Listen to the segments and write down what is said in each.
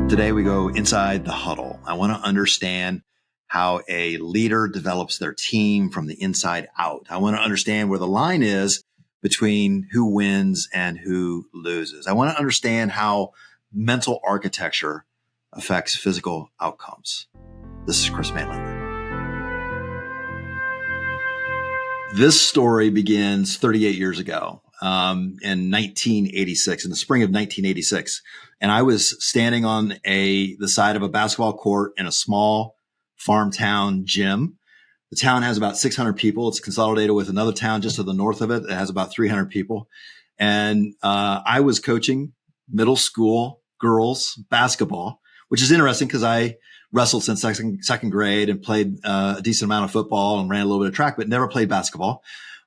Today we go inside the huddle. I want to understand how a leader develops their team from the inside out. I want to understand where the line is between who wins and who loses. I want to understand how mental architecture affects physical outcomes. This is Chris Maitland. This story begins 38 years ago, in 1986, in the spring of 1986. And I was standing on the side of a basketball court in a small farm town gym. The town has about 600 people. It's consolidated with another town just to the north of it that has about 300 people. And I was coaching middle school girls basketball, which is interesting because I wrestled since second grade and played a decent amount of football and ran a little bit of track, but never played basketball.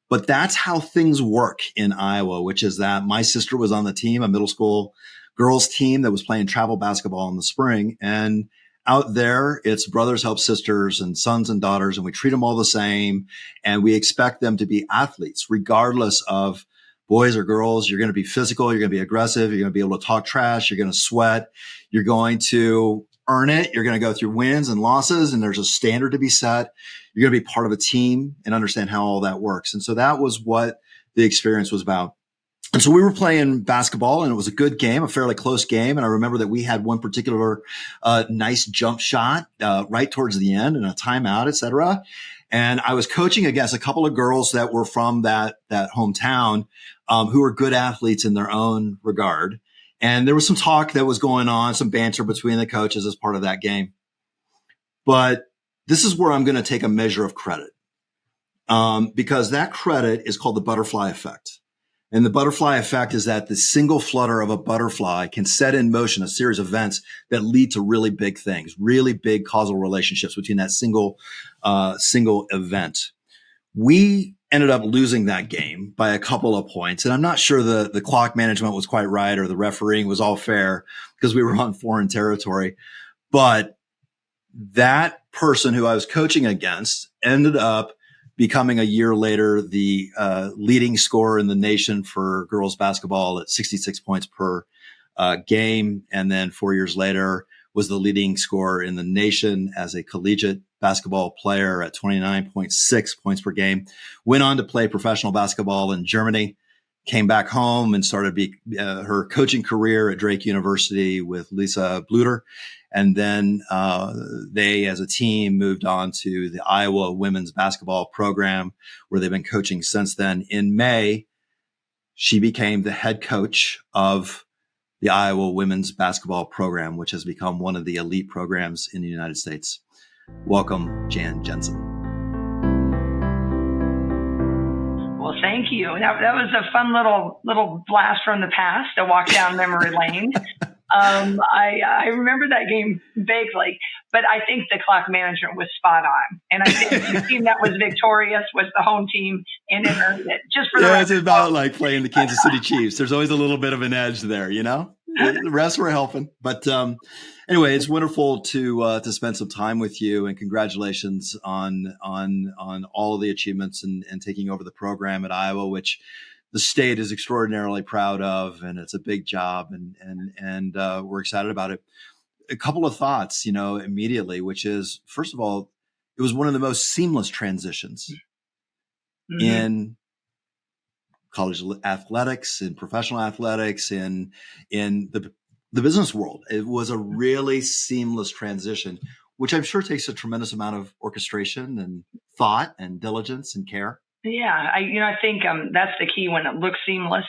But that's how things work in Iowa, which is that my sister was on the team, a middle school girls team that was playing travel basketball in the spring. And out there, it's brothers help sisters and sons and daughters, and we treat them all the same. And we expect them to be athletes, regardless of boys or girls. You're going to be physical. You're going to be aggressive. You're going to be able to talk trash. You're going to sweat. You're going to earn it. You're going to go through wins and losses, and there's a standard to be set. You're going to be part of a team and understand how all that works. And so that was what the experience was about. And so we were playing basketball, and it was a good game, a fairly close game. And I remember that we had one particular nice jump shot right towards the end and a timeout, et cetera. And I was coaching against a couple of girls that were from that hometown who were good athletes in their own regard. And there was some talk that was going on, some banter between the coaches as part of that game. But this is where I'm going to take a measure of credit, because that credit is called the butterfly effect. And the butterfly effect is that the single flutter of a butterfly can set in motion a series of events that lead to really big things, really big causal relationships between that single event. We ended up losing that game by a couple of points. And I'm not sure the clock management was quite right or the refereeing was all fair because we were on foreign territory. But that person who I was coaching against ended up becoming a year later the leading scorer in the nation for girls basketball at 66 points per game. And then 4 years later was the leading scorer in the nation as a collegiate basketball player at 29.6 points per game. Went on to play professional basketball in Germany, came back home and started her coaching career at Drake University with Lisa Bluder. And then they, as a team, moved on to the Iowa women's basketball program, where they've been coaching since then. In May, she became the head coach of the Iowa women's basketball program, which has become one of the elite programs in the United States. Welcome, Jensen. Well, thank you. That was a fun little blast from the past, a walk down memory lane. I remember that game vaguely, but I think the clock management was spot on. And I think the team that was victorious was the home team, and it earned it. Just for the record. It's about like playing the Kansas City Chiefs. There's always a little bit of an edge there, you know? The rest were helping. But anyway, it's wonderful to spend some time with you, and congratulations on all of the achievements and taking over the program at Iowa, which the state is extraordinarily proud of, and it's a big job, and we're excited about it. A couple of thoughts, immediately, which is, first of all, it was one of the most seamless transitions in college athletics, in professional athletics, in the business world. It was a really seamless transition, which I'm sure takes a tremendous amount of orchestration and thought and diligence and care. Yeah, I think that's the key. When it looks seamless,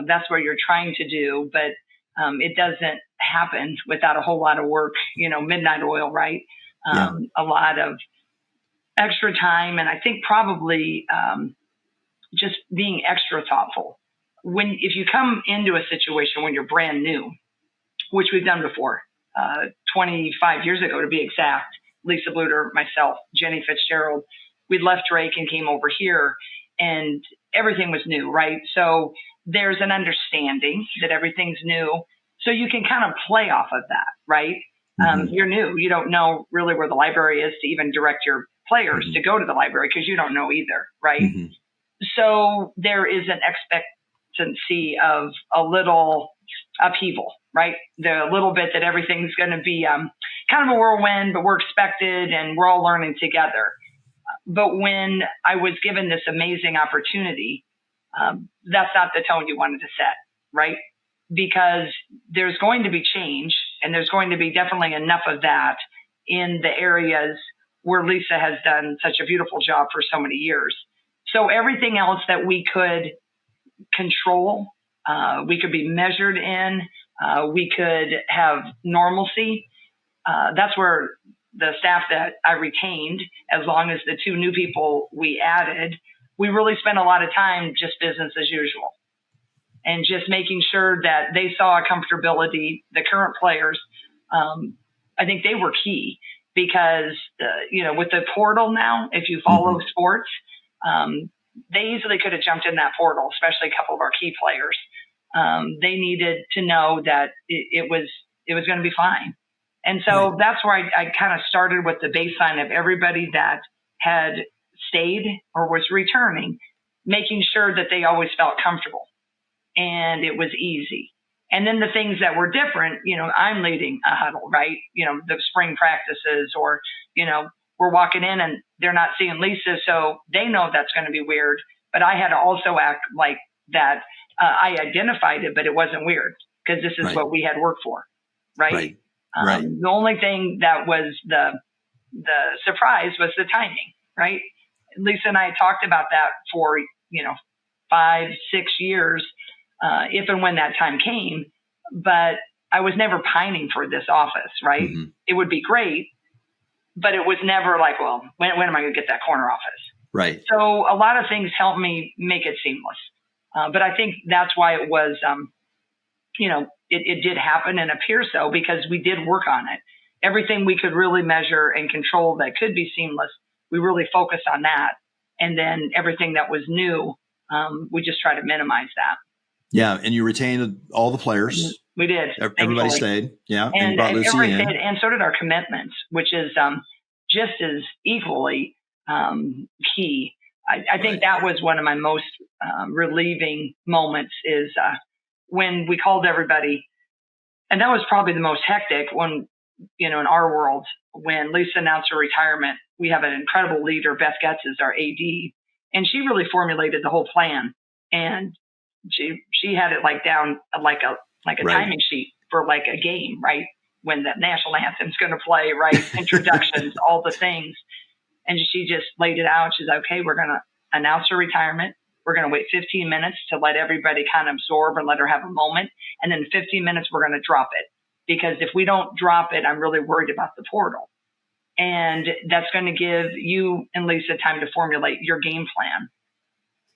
that's what you're trying to do, but it doesn't happen without a whole lot of work, midnight oil, right? A lot of extra time. And I think probably just being extra thoughtful. If you come into a situation when you're brand new, which we've done before, 25 years ago to be exact, Lisa Bluder, myself, Jenny Fitzgerald, we left Drake and came over here, and everything was new, right? So there's an understanding that everything's new. So you can kind of play off of that, right? You're new. You don't know really where the library is to even direct your players to go to the library, because you don't know either, right? So there is an expectancy of a little upheaval, right? The little bit that everything's going to be kind of a whirlwind, but we're expected and we're all learning together. But when I was given this amazing opportunity, that's not the tone you wanted to set, right? Because there's going to be change, and there's going to be definitely enough of that in the areas where Lisa has done such a beautiful job for so many years. So everything else that we could control, we could be measured in, we could have normalcy. That's where the staff that I retained, as long as the 2 new people we added, we really spent a lot of time just business as usual. And just making sure that they saw a comfortability. The current players, I think they were key because, with the portal now, if you follow sports, they easily could have jumped in that portal, especially a couple of our key players. They needed to know that it was going to be fine. And so that's where I kind of started with the baseline of everybody that had stayed or was returning, making sure that they always felt comfortable and it was easy. And then the things that were different, I'm leading a huddle, right? The spring practices, or, we're walking in and they're not seeing Lisa, so they know that's going to be weird. But I had to also act like that. I identified it, but it wasn't weird because this is what we had worked for, right? The only thing that was the surprise was the timing, right? Lisa and I talked about that for, 5-6 years, if and when that time came, but I was never pining for this office, right? It would be great, but it was never like, well, when am I going to get that corner office? Right. So a lot of things helped me make it seamless. But I think that's why it was, it did happen and appear so because we did work on it. Everything we could really measure and control that could be seamless, we really focused on that. And then everything that was new, we just try to minimize that. Yeah, and you retained all the players. We did. Everybody stayed. Yeah, and you brought Lucy in. And so did our commitments, which is just as equally key. I think that was one of my most relieving moments is when we called everybody. And that was probably the most hectic when, in our world, when Lisa announced her retirement. We have an incredible leader, Beth Getz is our AD, and she really formulated the whole plan. And she had it down like a timing sheet for like a game, right? When the national anthem's going to play, right? Introductions, all the things. And she just laid it out. She's like, okay, we're going to announce her retirement. We're going to wait 15 minutes to let everybody kind of absorb and let her have a moment. And then 15 minutes, we're going to drop it. Because if we don't drop it, I'm really worried about the portal. And that's going to give you and Lisa time to formulate your game plan.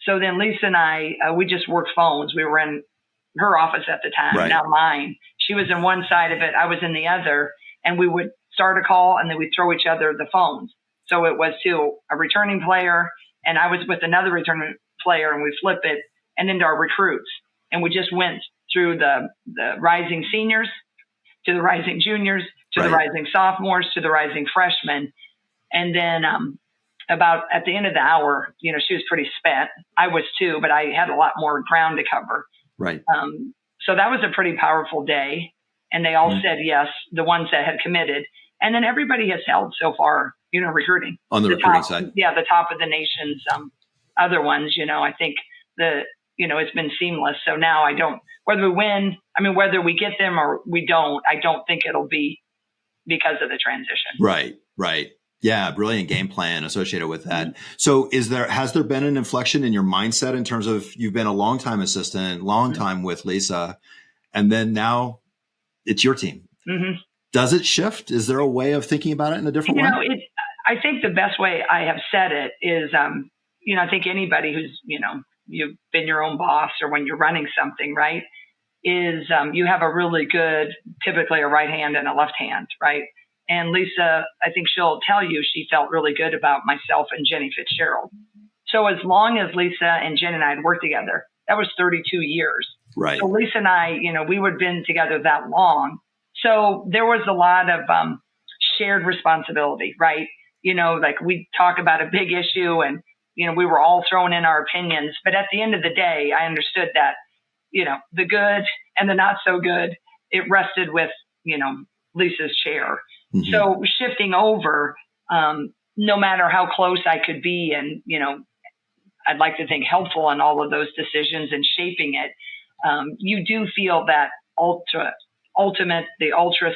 So then Lisa and I, we just worked phones. We were in her office at the time, not mine. She was in one side of it. I was in the other. And we would start a call and then we'd throw each other the phones. So it was to a returning player and I was with another returning player and we flip it and into our recruits. And we just went through the rising seniors to the rising juniors, to the rising sophomores, to the rising freshmen. And then about at the end of the hour, she was pretty spent. I was too, but I had a lot more ground to cover. Right. So that was a pretty powerful day. And they all said yes, the ones that had committed. And then everybody has held so far, recruiting. On the recruiting side. Yeah, the top of the nation's other ones, I think it's been seamless. So now whether we win, whether we get them or we don't, I don't think it'll be because of the transition. Right. Yeah, brilliant game plan associated with that. So has there been an inflection in your mindset in terms of you've been a longtime assistant, long time with Lisa, and then now it's your team. Does it shift? Is there a way of thinking about it in a different way? I think the best way I have said it is, I think anybody who's, you've been your own boss or when you're running something, right, is you have a really good, typically a right hand and a left hand, right? And Lisa, I think she'll tell you she felt really good about myself and Jenny Fitzgerald. So as long as Lisa and Jen and I had worked together, that was 32 years. Right. So Lisa and I, we would have been together that long. So there was a lot of shared responsibility, right? Like we talk about a big issue and, we were all throwing in our opinions. But at the end of the day, I understood that, the good and the not so good it rested with, Lisa's chair. Mm-hmm. So shifting over, no matter how close I could be and, I'd like to think helpful in all of those decisions and shaping it, you do feel that ultra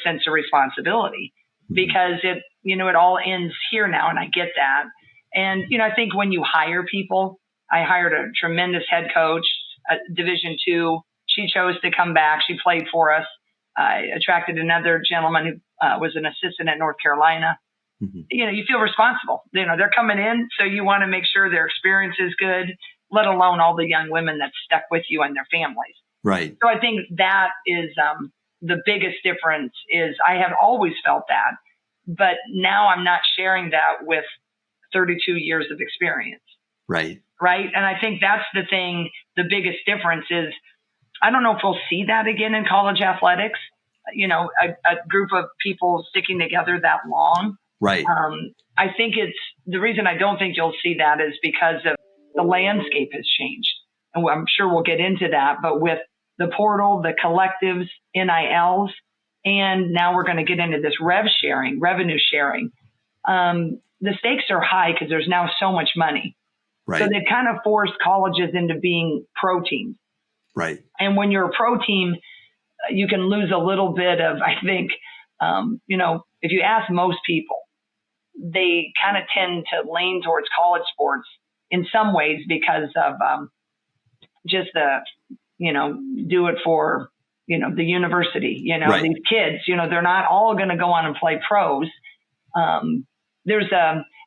sense of responsibility, because it all ends here now, and I get that. And, I think when you hire people, I hired a tremendous head coach, Division II. She chose to come back. She played for us. I attracted another gentleman who was an assistant at North Carolina. Mm-hmm. You feel responsible. They're coming in, so you want to make sure their experience is good, let alone all the young women that stuck with you and their families. Right. So I think that is the biggest difference. Is I have always felt that, but now I'm not sharing that with 32 years of experience. Right. Right. And I think that's the thing. The biggest difference is, I don't know if we'll see that again in college athletics, a group of people sticking together that long. Right. I think the reason I don't think you'll see that is because of the landscape has changed. And I'm sure we'll get into that, but with the portal, the collectives, NILs, and now we're going to get into this revenue sharing. The stakes are high because there's now so much money. Right. So they've kind of forced colleges into being pro teams. Right. And when you're a pro team, you can lose a little bit of, I think, if you ask most people, they kind of tend to lean towards college sports in some ways because of just the, do it for, the university, Right. These kids, they're not all going to go on and play pros. There's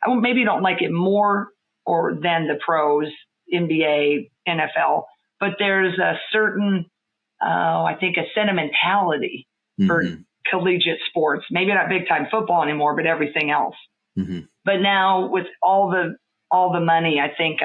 maybe you don't like it more or than the pros, NBA, NFL, but there's a certain, I think, a sentimentality for collegiate sports. Maybe not big time football anymore, but everything else. Mm-hmm. But now with all the money, I think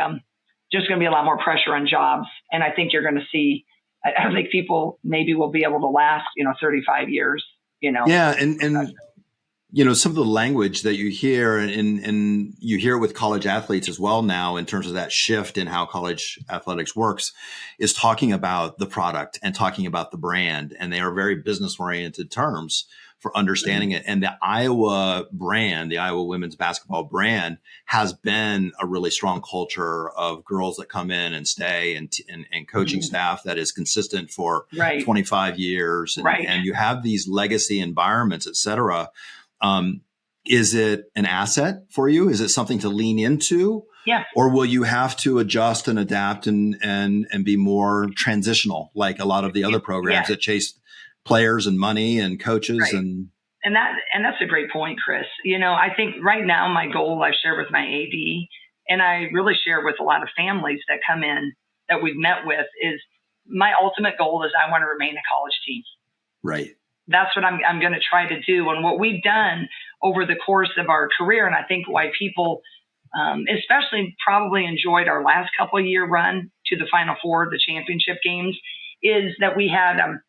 just going to be a lot more pressure on jobs, and I think you're going to see. I don't think people maybe will be able to last, 35 years. Yeah, and some of the language that you hear, and you hear it with college athletes as well now, in terms of that shift in how college athletics works, is talking about the product and talking about the brand. And they are very business oriented terms for understanding it. And the Iowa brand, the Iowa women's basketball brand, has been a really strong culture of girls that come in and stay, and coaching staff that is consistent for 25 years. And you have these legacy environments, et cetera. Is it an asset for you? Is it something to lean into? Yeah. Or will you have to adjust and adapt and be more transitional, like a lot of the other programs that chase players and money and coaches? Right. And that's a great point, Chris. I think right now my goal I've shared with my AD, and I really share with a lot of families that come in that we've met with, is my ultimate goal is I want to remain a college team. Right. That's what I'm going to try to do. And what we've done over the course of our career, and I think why people especially probably enjoyed our last couple of year run to the Final Four, the championship games, is that we had a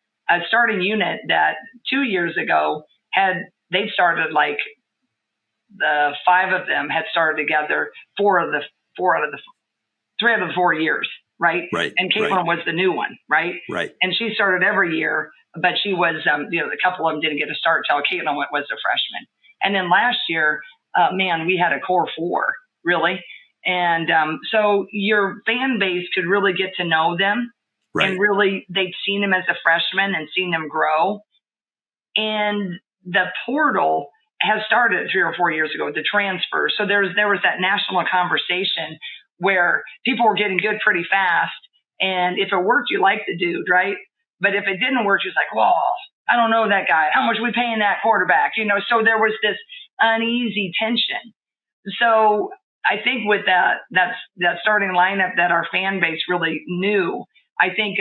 starting unit that 2 years ago they started like the 5 of them had started together 3 out of the 4 years. Right. And Caitlin was the new one. Right. And she started every year, but she was, a couple of them didn't get a start till Caitlin was a freshman. And then last year, we had a core 4, really. And so your fan base could really get to know them. And really, they'd seen them as a freshman and seen them grow. And the portal has started 3 or 4 years ago, the transfer. So there was that national conversation where people were getting good pretty fast. And if it worked, you liked the dude, right? But if it didn't work, you're like, well, I don't know that guy. How much are we paying that quarterback? So there was this uneasy tension. So I think with that starting lineup that our fan base really knew, I think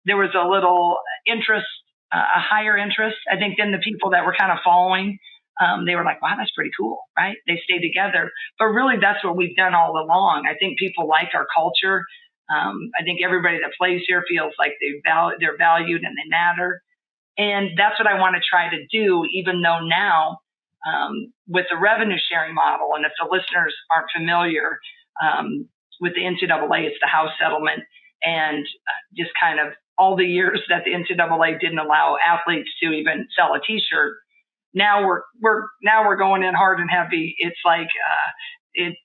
there was a little interest, a higher interest, I think, than the people that were kind of following. They were like, wow, that's pretty cool, right? They stayed together. But really, that's what we've done all along. I think people like our culture. I think everybody that plays here feels like they're valued and they matter. And that's what I want to try to do, even though now with the revenue sharing model, and if the listeners aren't familiar with the NCAA, it's the house settlement, and just kind of all the years that the NCAA didn't allow athletes to even sell a T-shirt. Now we're going in hard and heavy. It's like it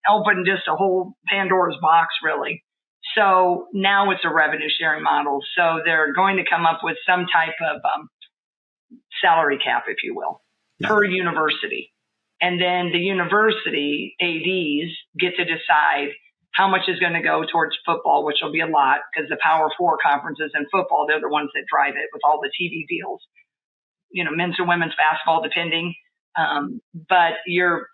opened just a whole Pandora's box, really. So now it's a revenue sharing model. So they're going to come up with some type of salary cap, if you will, per university. And then the university ADs get to decide how much is going to go towards football, which will be a lot because the Power Four conferences in football, they're the ones that drive it with all the TV deals, men's or women's basketball, depending. But you're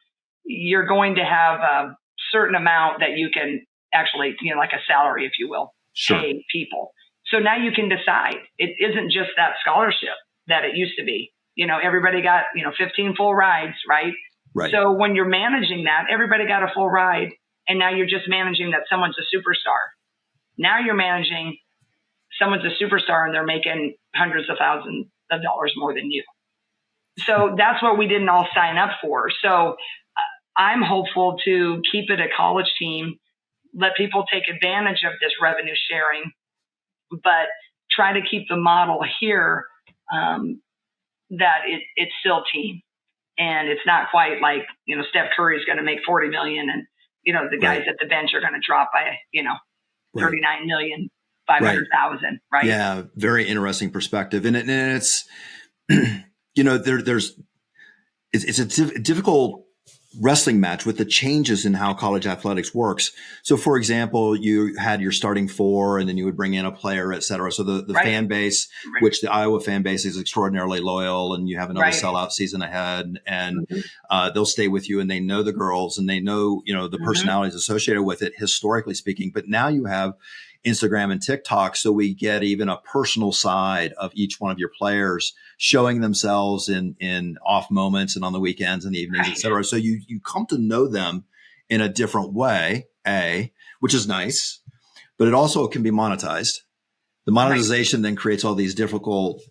going to have a certain amount that you can actually, like a salary, if you will, pay people. So now you can decide. It isn't just that scholarship that it used to be. Everybody got, 15 full rides, right? Right. So when you're managing that, everybody got a full ride, and now you're just managing that someone's a superstar. Now you're managing someone's a superstar and they're making hundreds of thousands of dollars more than you. So that's what we didn't all sign up for. So I'm hopeful to keep it a college team, let people take advantage of this revenue sharing, but try to keep the model here that it's still team. And it's not quite like, Steph Curry is going to make $40 million and, the guys at the bench are going to drop by, $39,500,000. Right. Yeah. Very interesting perspective. And it's, it's a difficult wrestling match with the changes in how college athletics works. So for example, you had your starting four and then you would bring in a player, et cetera. So the fan base, which the Iowa fan base is extraordinarily loyal, and you have another sellout season ahead, and they'll stay with you, and they know the girls and they know, the personalities associated with it, historically speaking. But now you have Instagram and TikTok. So we get even a personal side of each one of your players showing themselves in off moments and on the weekends and the evenings, et cetera. So you come to know them in a different way, which is nice, but it also can be monetized. The monetization then creates all these difficult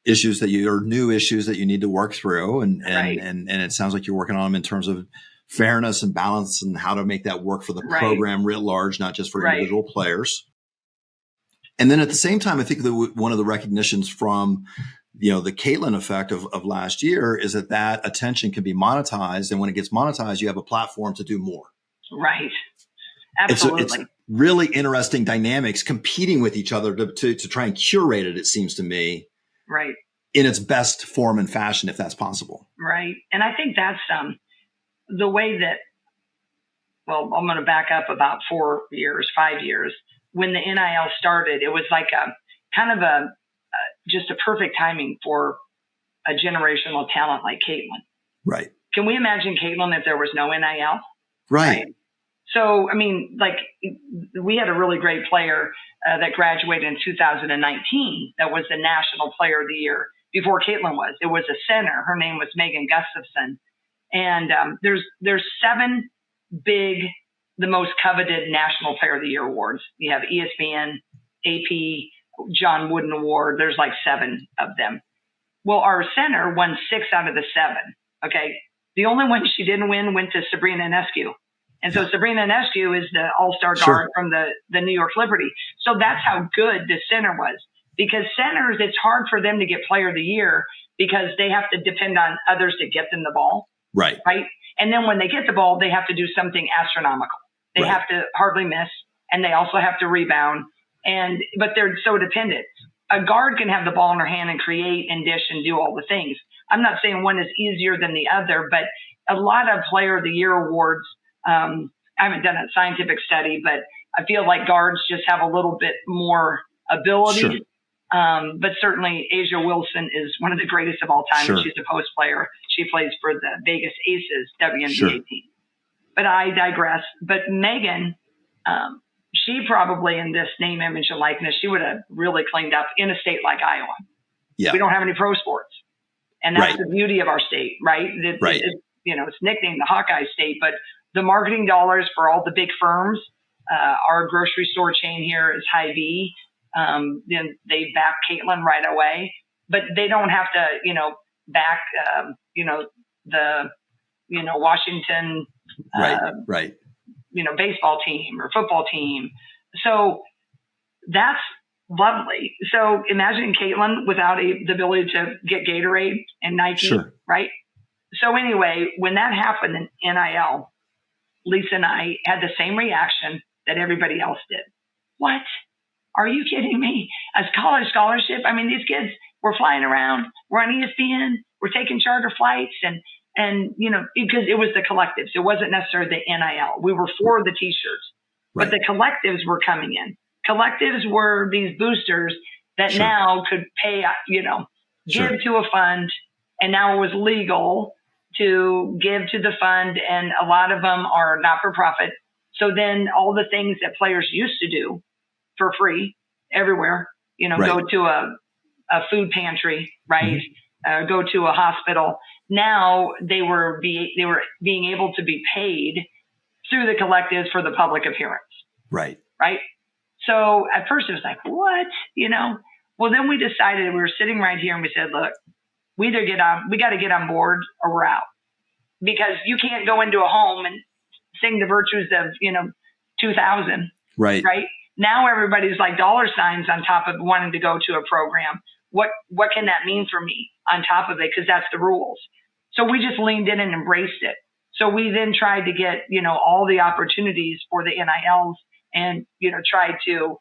issues new issues that you need to work through. And it sounds like you're working on them in terms of fairness and balance and how to make that work for the program writ large, not just for individual players. And then at the same time, I think that one of the recognitions from, the Caitlin effect of last year is that attention can be monetized. And when it gets monetized, you have a platform to do more. Right. Absolutely. It's really interesting dynamics competing with each other to try and curate it seems to me. Right. In its best form and fashion, if that's possible. Right. And I think that's, the way that, I'm going to back up about 5 years. When the NIL started, it was like just a perfect timing for a generational talent like Caitlin. Right. Can we imagine Caitlin if there was no NIL? Right. So, we had a really great player that graduated in 2019 that was the National Player of the Year before Caitlin was. It was a center. Her name was Megan Gustafson. And there's 7 big, the most coveted National Player of the Year awards. You have ESPN, AP, John Wooden Award. There's like 7 of them. Well, our center won 6 out of the 7. Okay. The only one she didn't win went to Sabrina Ionescu. And so Sabrina Ionescu is the all-star guard from the New York Liberty. So that's how good the center was. Because centers, it's hard for them to get Player of the Year because they have to depend on others to get them the ball. Right. And then when they get the ball, they have to do something astronomical. They have to hardly miss, and they also have to rebound. But they're so dependent. A guard can have the ball in her hand and create and dish and do all the things. I'm not saying one is easier than the other, but a lot of Player of the Year awards, I haven't done a scientific study, but I feel like guards just have a little bit more ability. Sure. But certainly Asia Wilson is one of the greatest of all time. And she's a post player. She plays for the Vegas Aces WNBA team. But I digress. But Megan, she probably in this name, image, and likeness, she would have really cleaned up in a state like Iowa. Yeah. We don't have any pro sports. And that's the beauty of our state, right? It's nicknamed the Hawkeye State, but the marketing dollars for all the big firms, our grocery store chain here is Hy-Vee. Then they back Caitlin right away, but they don't have to, back, the, Washington, baseball team or football team. So that's lovely. So imagine Caitlin without the ability to get Gatorade and Nike, Sure. right? So anyway, when that happened in NIL, Lisa and I had the same reaction that everybody else did. What? Are you kidding me? A college scholarship? I mean, these kids were flying around. We're on ESPN. We're taking charter flights and because it was the collectives. It wasn't necessarily the NIL. We were for the T-shirts, but the collectives were coming in. Collectives were these boosters that now could pay, give to a fund, and now it was legal to give to the fund, and a lot of them are not for profit. So then all the things that players used to do for free everywhere, go to a food pantry, right? Go to a hospital. Now they were being able to be paid through the collectives for the public appearance. Right. Right. So at first it was like, what? Well, then we decided, we were sitting right here and we said, look, we got to get on board or we're out, because you can't go into a home and sing the virtues of, 2000. Right. Right. Now everybody's like dollar signs on top of wanting to go to a program. What can that mean for me on top of it? Because that's the rules. So we just leaned in and embraced it. So we then tried to get, all the opportunities for the NILs and, tried to,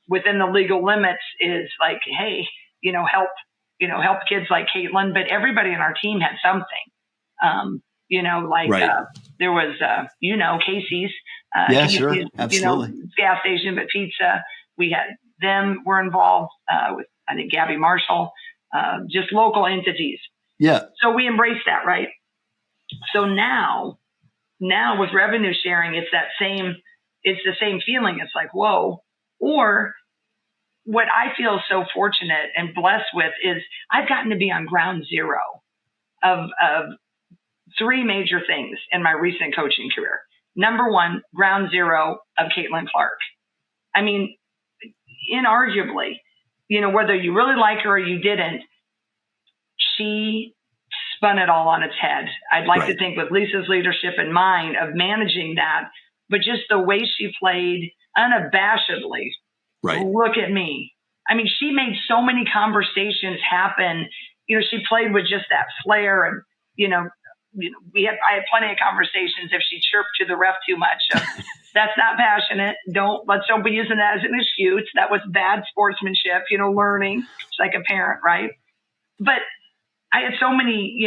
within the legal limits, is like, hey, help kids like Caitlin, but everybody in our team had something. There was, Casey's. Casey's, sure. Absolutely. Gas station, but pizza. We had them were involved with, I think, Gabby Marshall, just local entities. Yeah. So we embraced that, right? So now with revenue sharing, it's the same feeling. It's like, whoa. Or what I feel so fortunate and blessed with is I've gotten to be on ground zero of three major things in my recent coaching career. Number one, ground zero of Caitlin Clark. I mean, inarguably, whether you really like her or you didn't, she spun it all on its head. I'd like to think with Lisa's leadership in mind of managing that, but just the way she played unabashedly. Right. Look at me. I mean, she made so many conversations happen. She played with just that flair, and I had plenty of conversations if she chirped to the ref too much. That's not passionate. Don't be using that as an excuse. That was bad sportsmanship. Learning. It's like a parent, right? But I had so many,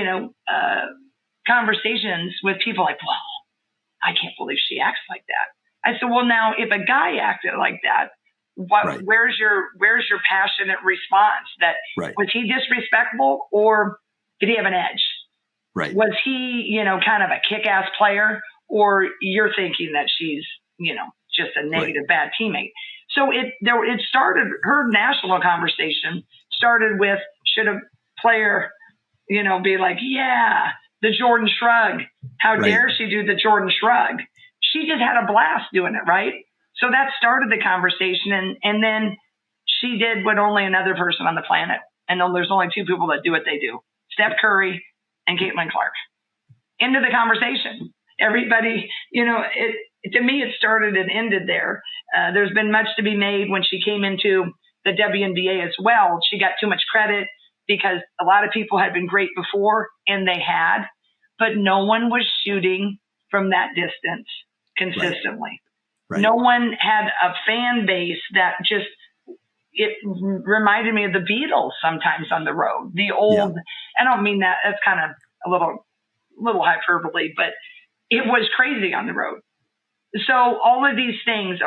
conversations with people like, well, I can't believe she acts like that. I said, well, now if a guy acted like that, where's your passionate response? Was he disrespectful, or did he have an edge? Right. Was he, kind of a kick-ass player, or you're thinking that she's, just a negative, bad teammate? So it started, her national conversation started with, should a player, be like, yeah, the Jordan shrug. How dare she do the Jordan shrug? She just had a blast doing it, right? So that started the conversation. And then she did what only another person on the planet, and there's only two people that do what they do, Steph Curry and Caitlin Clark. End of the conversation. Everybody, to me, it started and ended there. There's been much to be made when she came into the WNBA as well. She got too much credit because a lot of people had been great before, and they had, but no one was shooting from that distance consistently. Right. No one had a fan base that just, it reminded me of the Beatles sometimes on the road. The old, I don't mean that, that's kind of a little hyperbole, but it was crazy on the road. So all of these things,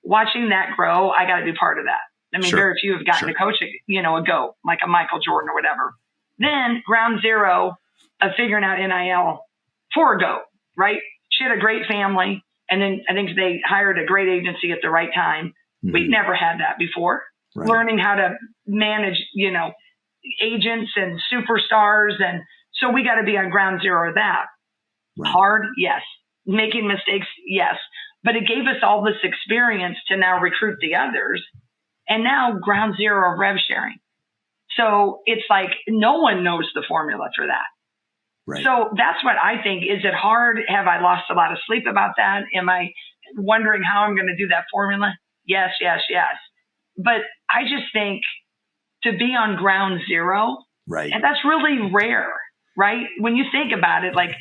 watching that grow, I got to be part of that. I mean, very few have gotten to coach, a GOAT, like a Michael Jordan or whatever. Then ground zero of figuring out NIL for a GOAT, right? She had a great family. And then I think they hired a great agency at the right time. Mm-hmm. We'd never had that before. Right. Learning how to manage, agents and superstars. And so we got to be on ground zero of that. Right. Hard, yes. Making mistakes, yes. But it gave us all this experience to now recruit the others. And now ground zero of rev sharing. So it's like no one knows the formula for that. Right. So that's what I think. Is it hard? Have I lost a lot of sleep about that? Am I wondering how I'm going to do that formula? Yes, yes, yes. But I just think to be on ground zero, right. and that's really rare, right? When you think about it, like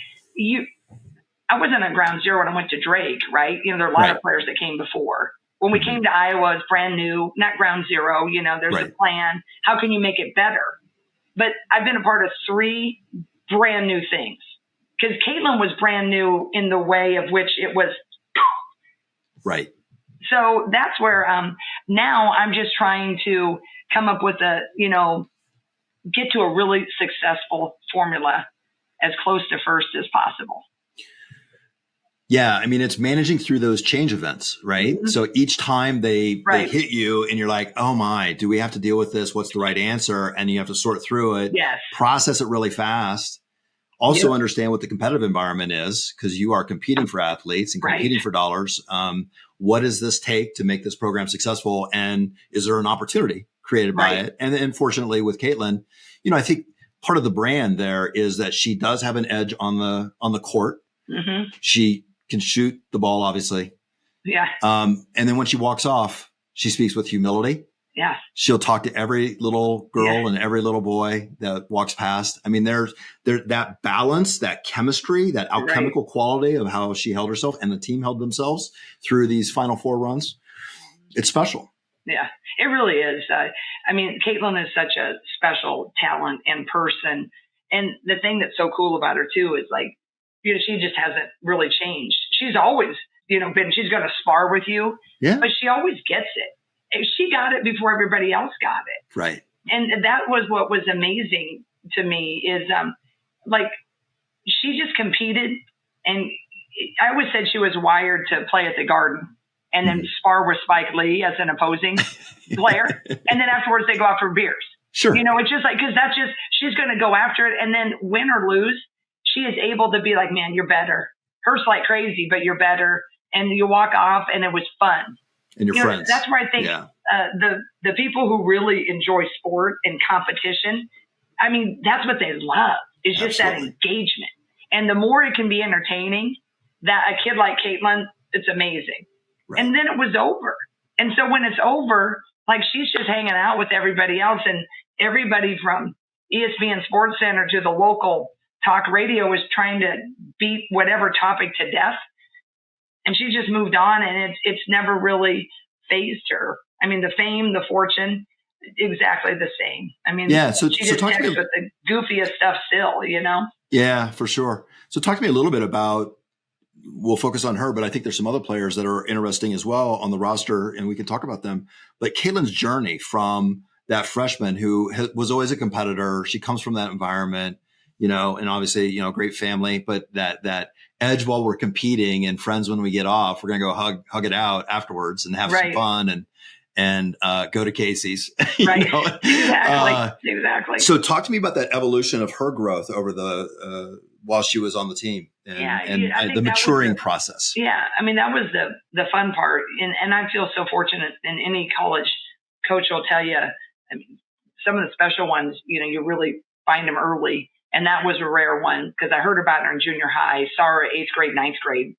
I wasn't on ground zero when I went to Drake, right? There are a lot of players that came before. When we came to Iowa, it's brand new, not ground zero. There's a plan. How can you make it better? But I've been a part of 3 brand new things, because Caitlin was brand new in the way of which it was. Right. So that's where now I'm just trying to come up with get to a really successful formula as close to first as possible. Yeah. I mean, it's managing through those change events, right? Mm-hmm. So each time they hit you and you're like, oh my, do we have to deal with this? What's the right answer? And you have to sort through it, process it really fast. Also understand what the competitive environment is, because you are competing for athletes and competing for dollars. What does this take to make this program successful? And is there an opportunity created by it? And then fortunately with Caitlin, I think part of the brand there is that she does have an edge on the court. Mm-hmm. She can shoot the ball, obviously. Yeah. And then when she walks off, she speaks with humility. Yeah. She'll talk to every little girl and every little boy that walks past. I mean, there's that balance, that chemistry, that alchemical quality of how she held herself and the team held themselves through these Final Four runs. It's special. Yeah, it really is. I mean, Caitlin is such a special talent and person. And the thing that's so cool about her too is she just hasn't really changed. She's always, she's going to spar with you, but she always gets it. She got it before everybody else got it. Right. And that was what was amazing to me is she just competed, and I always said she was wired to play at the Garden and then spar with Spike Lee as an opposing player. And then afterwards they go out for beers. Sure. It's just because she's going to go after it, and then win or lose, she is able to be like, man, you're better. Hurts like crazy, but you're better. And you walk off and it was fun. And your friends. That's where I think the people who really enjoy sport and competition, I mean, that's what they love. It's just that engagement. And the more it can be entertaining, that a kid like Caitlin, it's amazing. Right. And then it was over. And so when it's over, she's just hanging out with everybody else, and everybody from ESPN Sports Center to the local talk radio is trying to beat whatever topic to death. And she just moved on, and it's never really fazed her. I mean, the fame, the fortune, exactly the same. I mean, so she just texts with the goofiest stuff still, Yeah, for sure. So talk to me a little bit about, we'll focus on her, but I think there's some other players that are interesting as well on the roster, and we can talk about them. But Caitlin's journey from that freshman who was always a competitor, she comes from that environment, and obviously, great family, but that edge while we're competing and friends when we get off, we're going to go hug it out afterwards and have some fun and go to Casey's. Right. Exactly. So talk to me about that evolution of her growth over while she was on the team and the maturing process. Yeah. I mean, that was the fun part. And I feel so fortunate, and any college coach will tell you, I mean, some of the special ones, you really find them early. And that was a rare one because I heard about her in junior high, saw her 8th grade, 9th grade.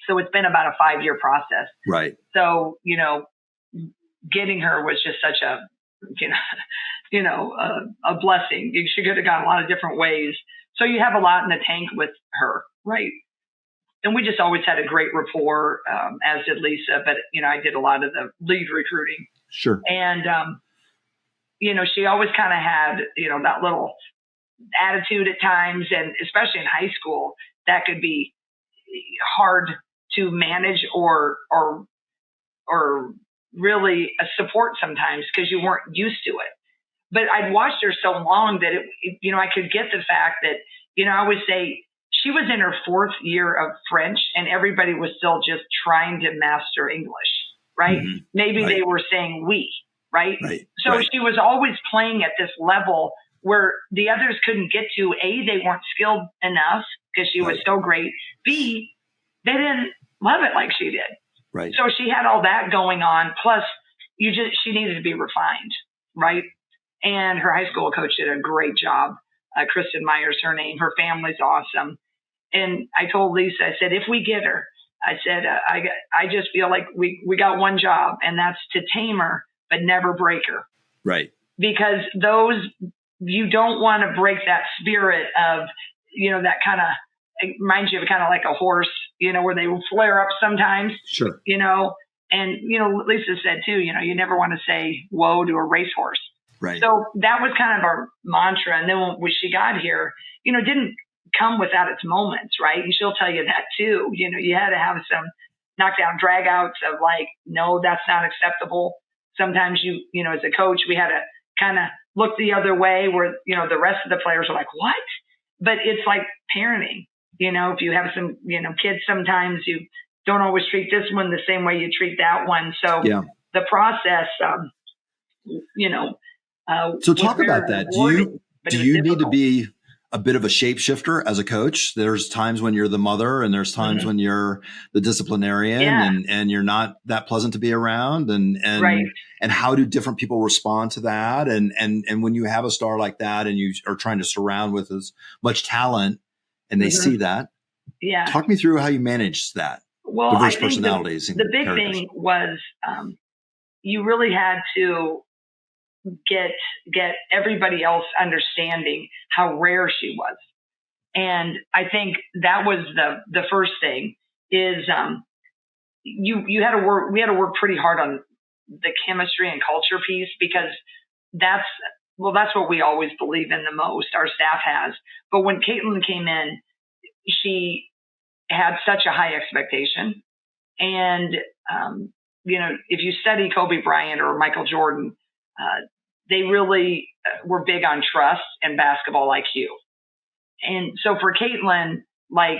So it's been about a 5-year process. Right. So, getting her was just such a blessing. She could have gone a lot of different ways. So you have a lot in the tank with her. Right. And we just always had a great rapport, as did Lisa. But, I did a lot of the lead recruiting. Sure. And, she always kind of had, that little attitude at times, and especially in high school, that could be hard to manage or really support sometimes because you weren't used to it. But I'd watched her so long that I could get the fact that, I would say she was in her 4th year of French and everybody was still just trying to master English, right? Mm-hmm. Maybe they were saying we, right? So she was always playing at this level where the others couldn't get to. A, they weren't skilled enough because she was so great. B, they didn't love it like she did. Right. So she had all that going on. Plus, she needed to be refined, right? And her high school coach did a great job. Kristen Meyer's her name. Her family's awesome. And I told Lisa, I said, if we get her, I said, I just feel like we got one job, and that's to tame her, but never break her. Right. Because you don't want to break that spirit of, that kind of, it reminds you of kind of like a horse, where they will flare up sometimes. Sure. And, Lisa said too, you never want to say whoa to a racehorse. Right. So that was kind of our mantra. And then when she got here, it didn't come without its moments, right? And she'll tell you that too. You had to have some knockdown dragouts of like, no, that's not acceptable. Sometimes as a coach, we had to kind of look the other way where, the rest of the players are like, what? But it's like parenting. If you have some, kids, sometimes you don't always treat this one the same way you treat that one. So the process, so talk about that. Do you need to be a bit of a shapeshifter as a coach? There's times when you're the mother and there's times when you're the disciplinarian and you're not that pleasant to be around. And how do different people respond to that? And when you have a star like that and you are trying to surround with as much talent and they see that, talk me through how you manage that. Well, diverse I think personalities. The big thing was you really had to get everybody else understanding how rare she was. And I think that was the first thing is we had to work pretty hard on the chemistry and culture piece, because that's what we always believe in the most, our staff has. But when Caitlin came in, she had such a high expectation. And, if you study Kobe Bryant or Michael Jordan, they really were big on trust and basketball IQ. And so for Caitlin, like,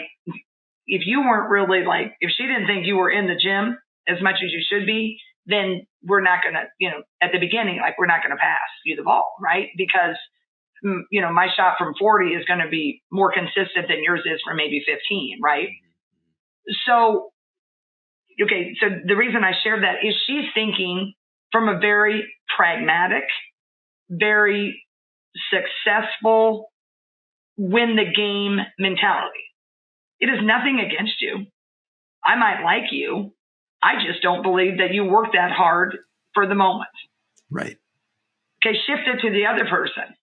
if you weren't really if she didn't think you were in the gym as much as you should be, then we're not going to, at the beginning, we're not going to pass you the ball, right? Because, my shot from 40 is going to be more consistent than yours is from maybe 15, right? So, so the reason I shared that is she's thinking from a very pragmatic, very successful, win the game mentality. It is nothing against you. I might like you. I just don't believe that you work that hard for the moment. Right. Okay, shift it to the other person.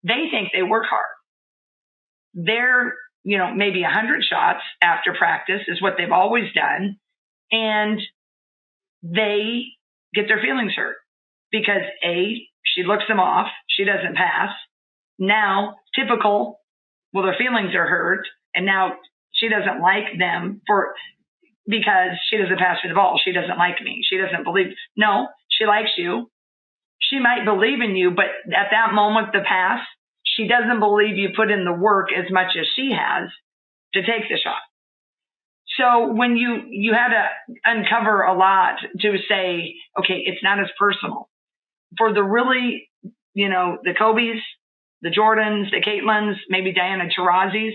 They think they work hard. They're, maybe 100 shots after practice is what they've always done. And they get their feelings hurt because she looks them off. She doesn't pass. Now, typical, their feelings are hurt. And now she doesn't like them because she doesn't pass me the ball. She doesn't like me. She doesn't believe. No, she likes you. She might believe in you, but at that moment, the pass, she doesn't believe you put in the work as much as she has to take the shot. So when you had to uncover a lot to say, okay, it's not as personal. For the really, the Kobe's, the Jordans, the Caitlins, maybe Diana Taurasi's,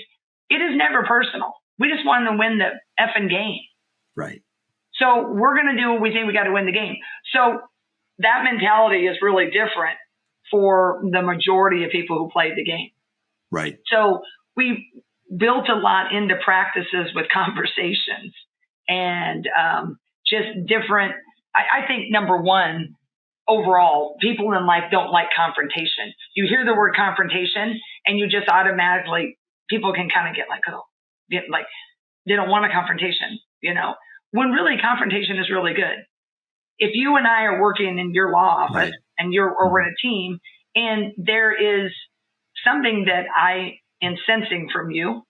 it is never personal. We just want to win the effing game. Right. So we're going to do what we think we got to win the game. So that mentality is really different for the majority of people who played the game. Right. So we built a lot into practices with conversations and just different. I think number one, overall, people in life don't like confrontation. You hear the word confrontation and you just automatically, people can kind of get they don't want a confrontation, when really confrontation is really good. If you and I are working in your law office and we're in a team and there is something that I am sensing from you,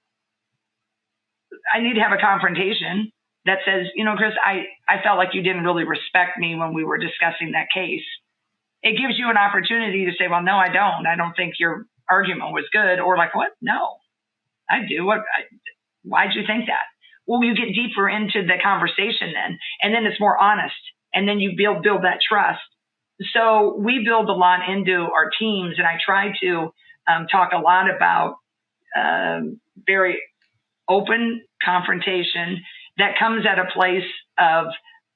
I need to have a confrontation that says, Chris, I felt like you didn't really respect me when we were discussing that case. It gives you an opportunity to say, well, no, I don't. I don't think your argument was good. Or like, what? No, I do. Why'd you think that? Well, you get deeper into the conversation then, and then it's more honest. And then you build that trust. So we build a lot into our teams, and I try to talk a lot about very open confrontation that comes at a place of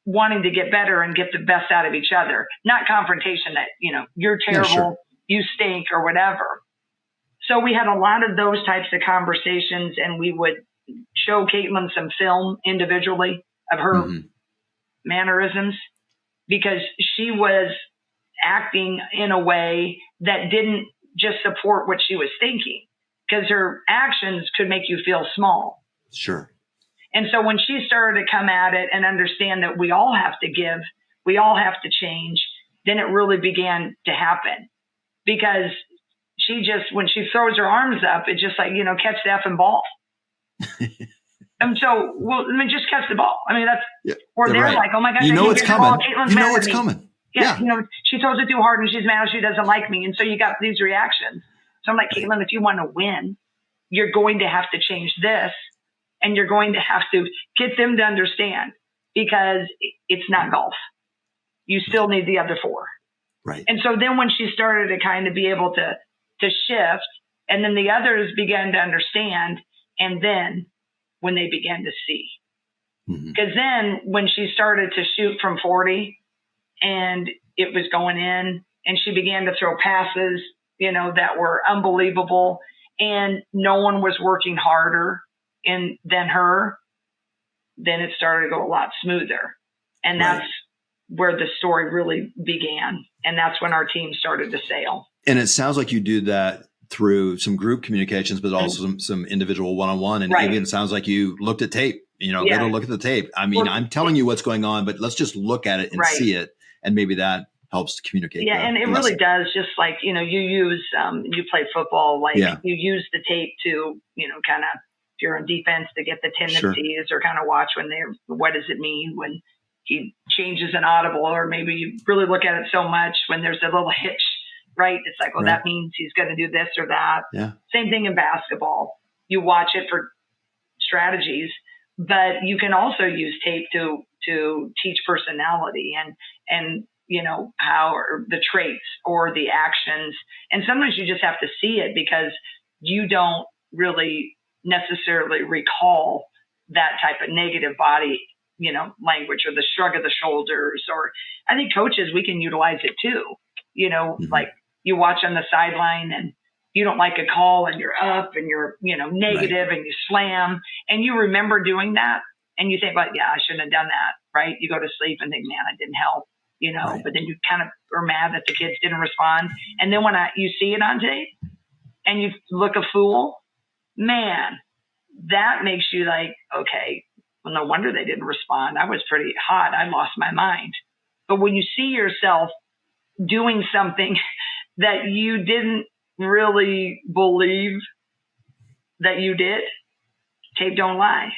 wanting to get better and get the best out of each other, not confrontation that, you're terrible, you stink, or whatever. So we had a lot of those types of conversations, and we would show Caitlin some film individually of her mannerisms. because she was acting in a way that didn't just support what she was thinking, because her actions could make you feel small. Sure. And so when she started to come at it and understand that we all have to give, we all have to change, then it really began to happen. Because she just, when she throws her arms up, it's just like, catch the effing ball. And so, well, I mean, just catch the ball. I mean, that's, or they're like, oh my gosh, it's coming. Caitlin's mad at me. Coming. Yeah. She throws it too hard and she's mad, she doesn't like me. And so you got these reactions. So I'm like, Caitlin, if you want to win, you're going to have to change this, and you're going to have to get them to understand, because it's not golf. You still need the other four. Right. And so then when she started to kind of be able to shift, and then the others began to understand, and then when they began to see. Because then when she started to shoot from 40 and it was going in, and she began to throw passes, that were unbelievable, and no one was working harder than her, then it started to go a lot smoother. And that's where the story really began. And that's when our team started to sail. And it sounds like you do that through some group communications, but also some individual one-on-one. And even it sounds like you looked at tape, go to look at the tape. I mean, I'm telling you what's going on, but let's just look at it and see it. And maybe that helps to communicate. Yeah. And it really does. Just like, you use, you play football, like you use the tape to, kind of, if you're on defense, to get the tendencies, or kind of watch what does it mean when he changes an audible, or maybe you really look at it so much when there's a little hitch, right? It's like, that means he's going to do this or that. Yeah. Same thing in basketball. You watch it for strategies, but you can also use tape to teach personality and how, or the traits or the actions. And sometimes you just have to see it, because you don't really necessarily recall that type of negative body, language, or the shrug of the shoulders. Or I think coaches, we can utilize it too. Like you watch on the sideline and you don't like a call, and you're up and you're, negative, and you slam, and you remember doing that, and you think, like, yeah, I shouldn't have done that. Right. You go to sleep and think, man, I didn't help, but then you kind of are mad that the kids didn't respond. And then when you see it on tape and you look a fool, man, that makes you like, okay, well, no wonder they didn't respond. I was pretty hot. I lost my mind. But when you see yourself doing something that you didn't really believe that you did, tape don't lie,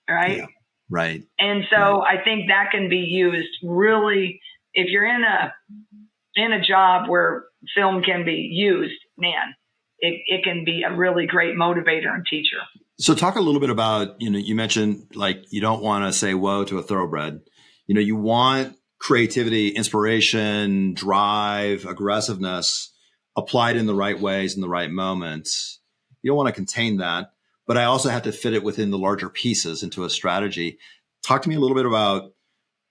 right? Yeah, right. And so I think that can be used really, if you're in a job where film can be used, man, it can be a really great motivator and teacher. So talk a little bit about, you mentioned, like, you don't want to say whoa to a thoroughbred. You want creativity, inspiration, drive, aggressiveness applied in the right ways in the right moments. You don't want to contain that, but I also have to fit it within the larger pieces into a strategy. Talk to me a little bit about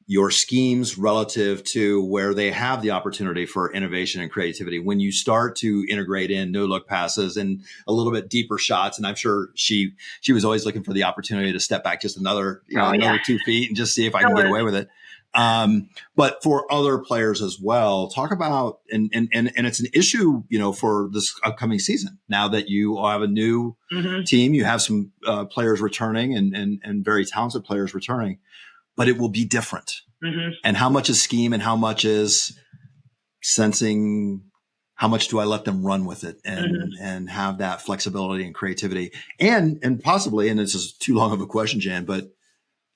your schemes relative to where they have the opportunity for innovation and creativity. When you start to integrate in no look passes and a little bit deeper shots, and I'm sure she was always looking for the opportunity to step back just another 2 feet and just see if I can get away with it. But for other players as well, talk about, and it's an issue, for this upcoming season. Now that you have a new team, you have some players returning and very talented players returning, but it will be different. And how much is scheme and how much is sensing? How much do I let them run with it and have that flexibility and creativity and possibly, and this is too long of a question, Jan, but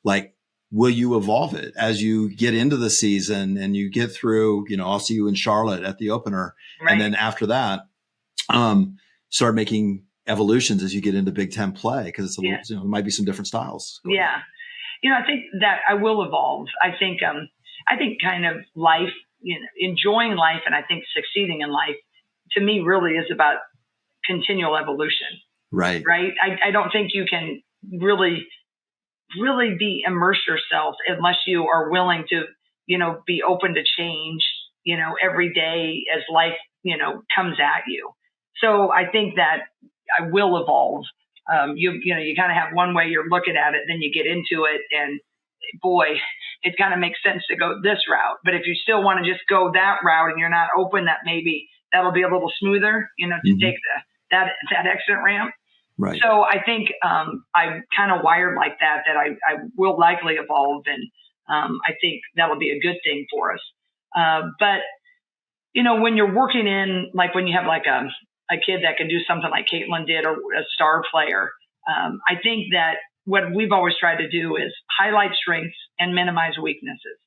like, will you evolve it as you get into the season and you get through, I'll see you in Charlotte at the opener. Right. And then after that, start making evolutions as you get into Big Ten play, because it's a little, there might be some different styles. Yeah. I think that I will evolve. I think kind of life, enjoying life, and I think succeeding in life, to me, really is about continual evolution. Right. Right. I don't think you can really immerse yourself unless you are willing to, be open to change, every day as life, comes at you. So I think that I will evolve. You kind of have one way you're looking at it, then you get into it, and boy, it kind of makes sense to go this route. But if you still want to just go that route and you're not open, that maybe that'll be a little smoother, to take that exit ramp. Right. So I think I'm kind of wired like that I will likely evolve, and I think that'll be a good thing for us. But when you're working in, like when you have like a kid that can do something like Caitlin did, or a star player, I think that what we've always tried to do is highlight strengths and minimize weaknesses.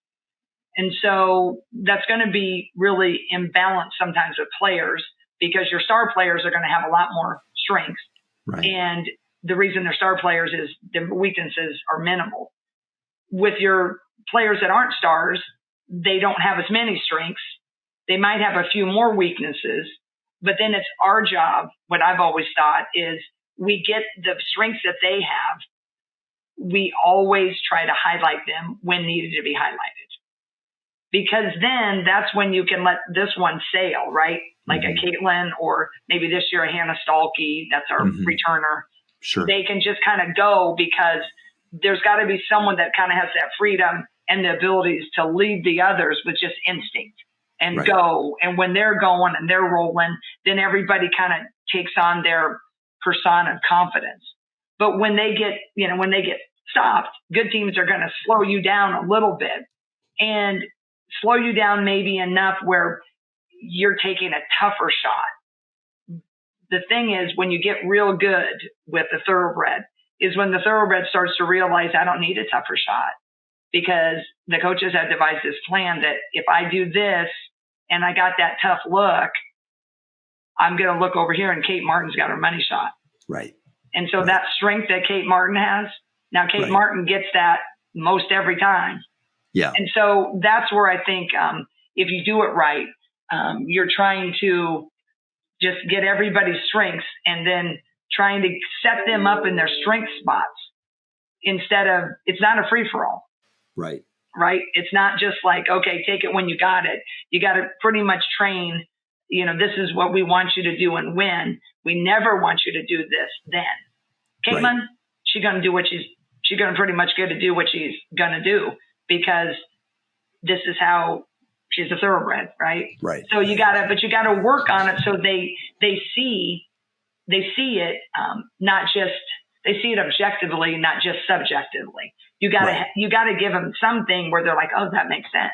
And so that's going to be really imbalanced sometimes with players, because your star players are going to have a lot more strengths. Right. And the reason they're star players is the weaknesses are minimal. With your players that aren't stars, they don't have as many strengths. They might have a few more weaknesses, but then it's our job. What I've always thought is we get the strengths that they have. We always try to highlight them when needed to be highlighted, because then that's when you can let this one sail, right? Like a Caitlin, or maybe this year a Hannah Stalkey, that's our returner. Sure. They can just kind of go, because there's got to be someone that kind of has that freedom and the abilities to lead the others with just instinct and go. And when they're going and they're rolling, then everybody kind of takes on their persona of confidence. But when they get stopped, good teams are going to slow you down a little bit, and slow you down maybe enough where you're taking a tougher shot. The thing is, when you get real good with the thoroughbred, is when the thoroughbred starts to realize, I don't need a tougher shot, because the coaches have devised this plan that if I do this and I got that tough look, I'm going to look over here and Kate Martin's got her money shot. Right. And so that strength that Kate Martin has, now Kate Martin gets that most every time. Yeah. And so that's where I think if you do it right, you're trying to just get everybody's strengths and then trying to set them up in their strength spots, instead of, it's not a free-for-all. Right. Right? It's not just like, okay, take it when you got it. You got to pretty much train, this is what we want you to do and when. We never want you to do this then. Caitlin, she's going to do she's going to pretty much get to do what she's going to do, because this is how she's a thoroughbred, right? Right. So you got to work on it so they see it, not just, they see it objectively, not just subjectively. You got to give them something where they're like, oh, that makes sense.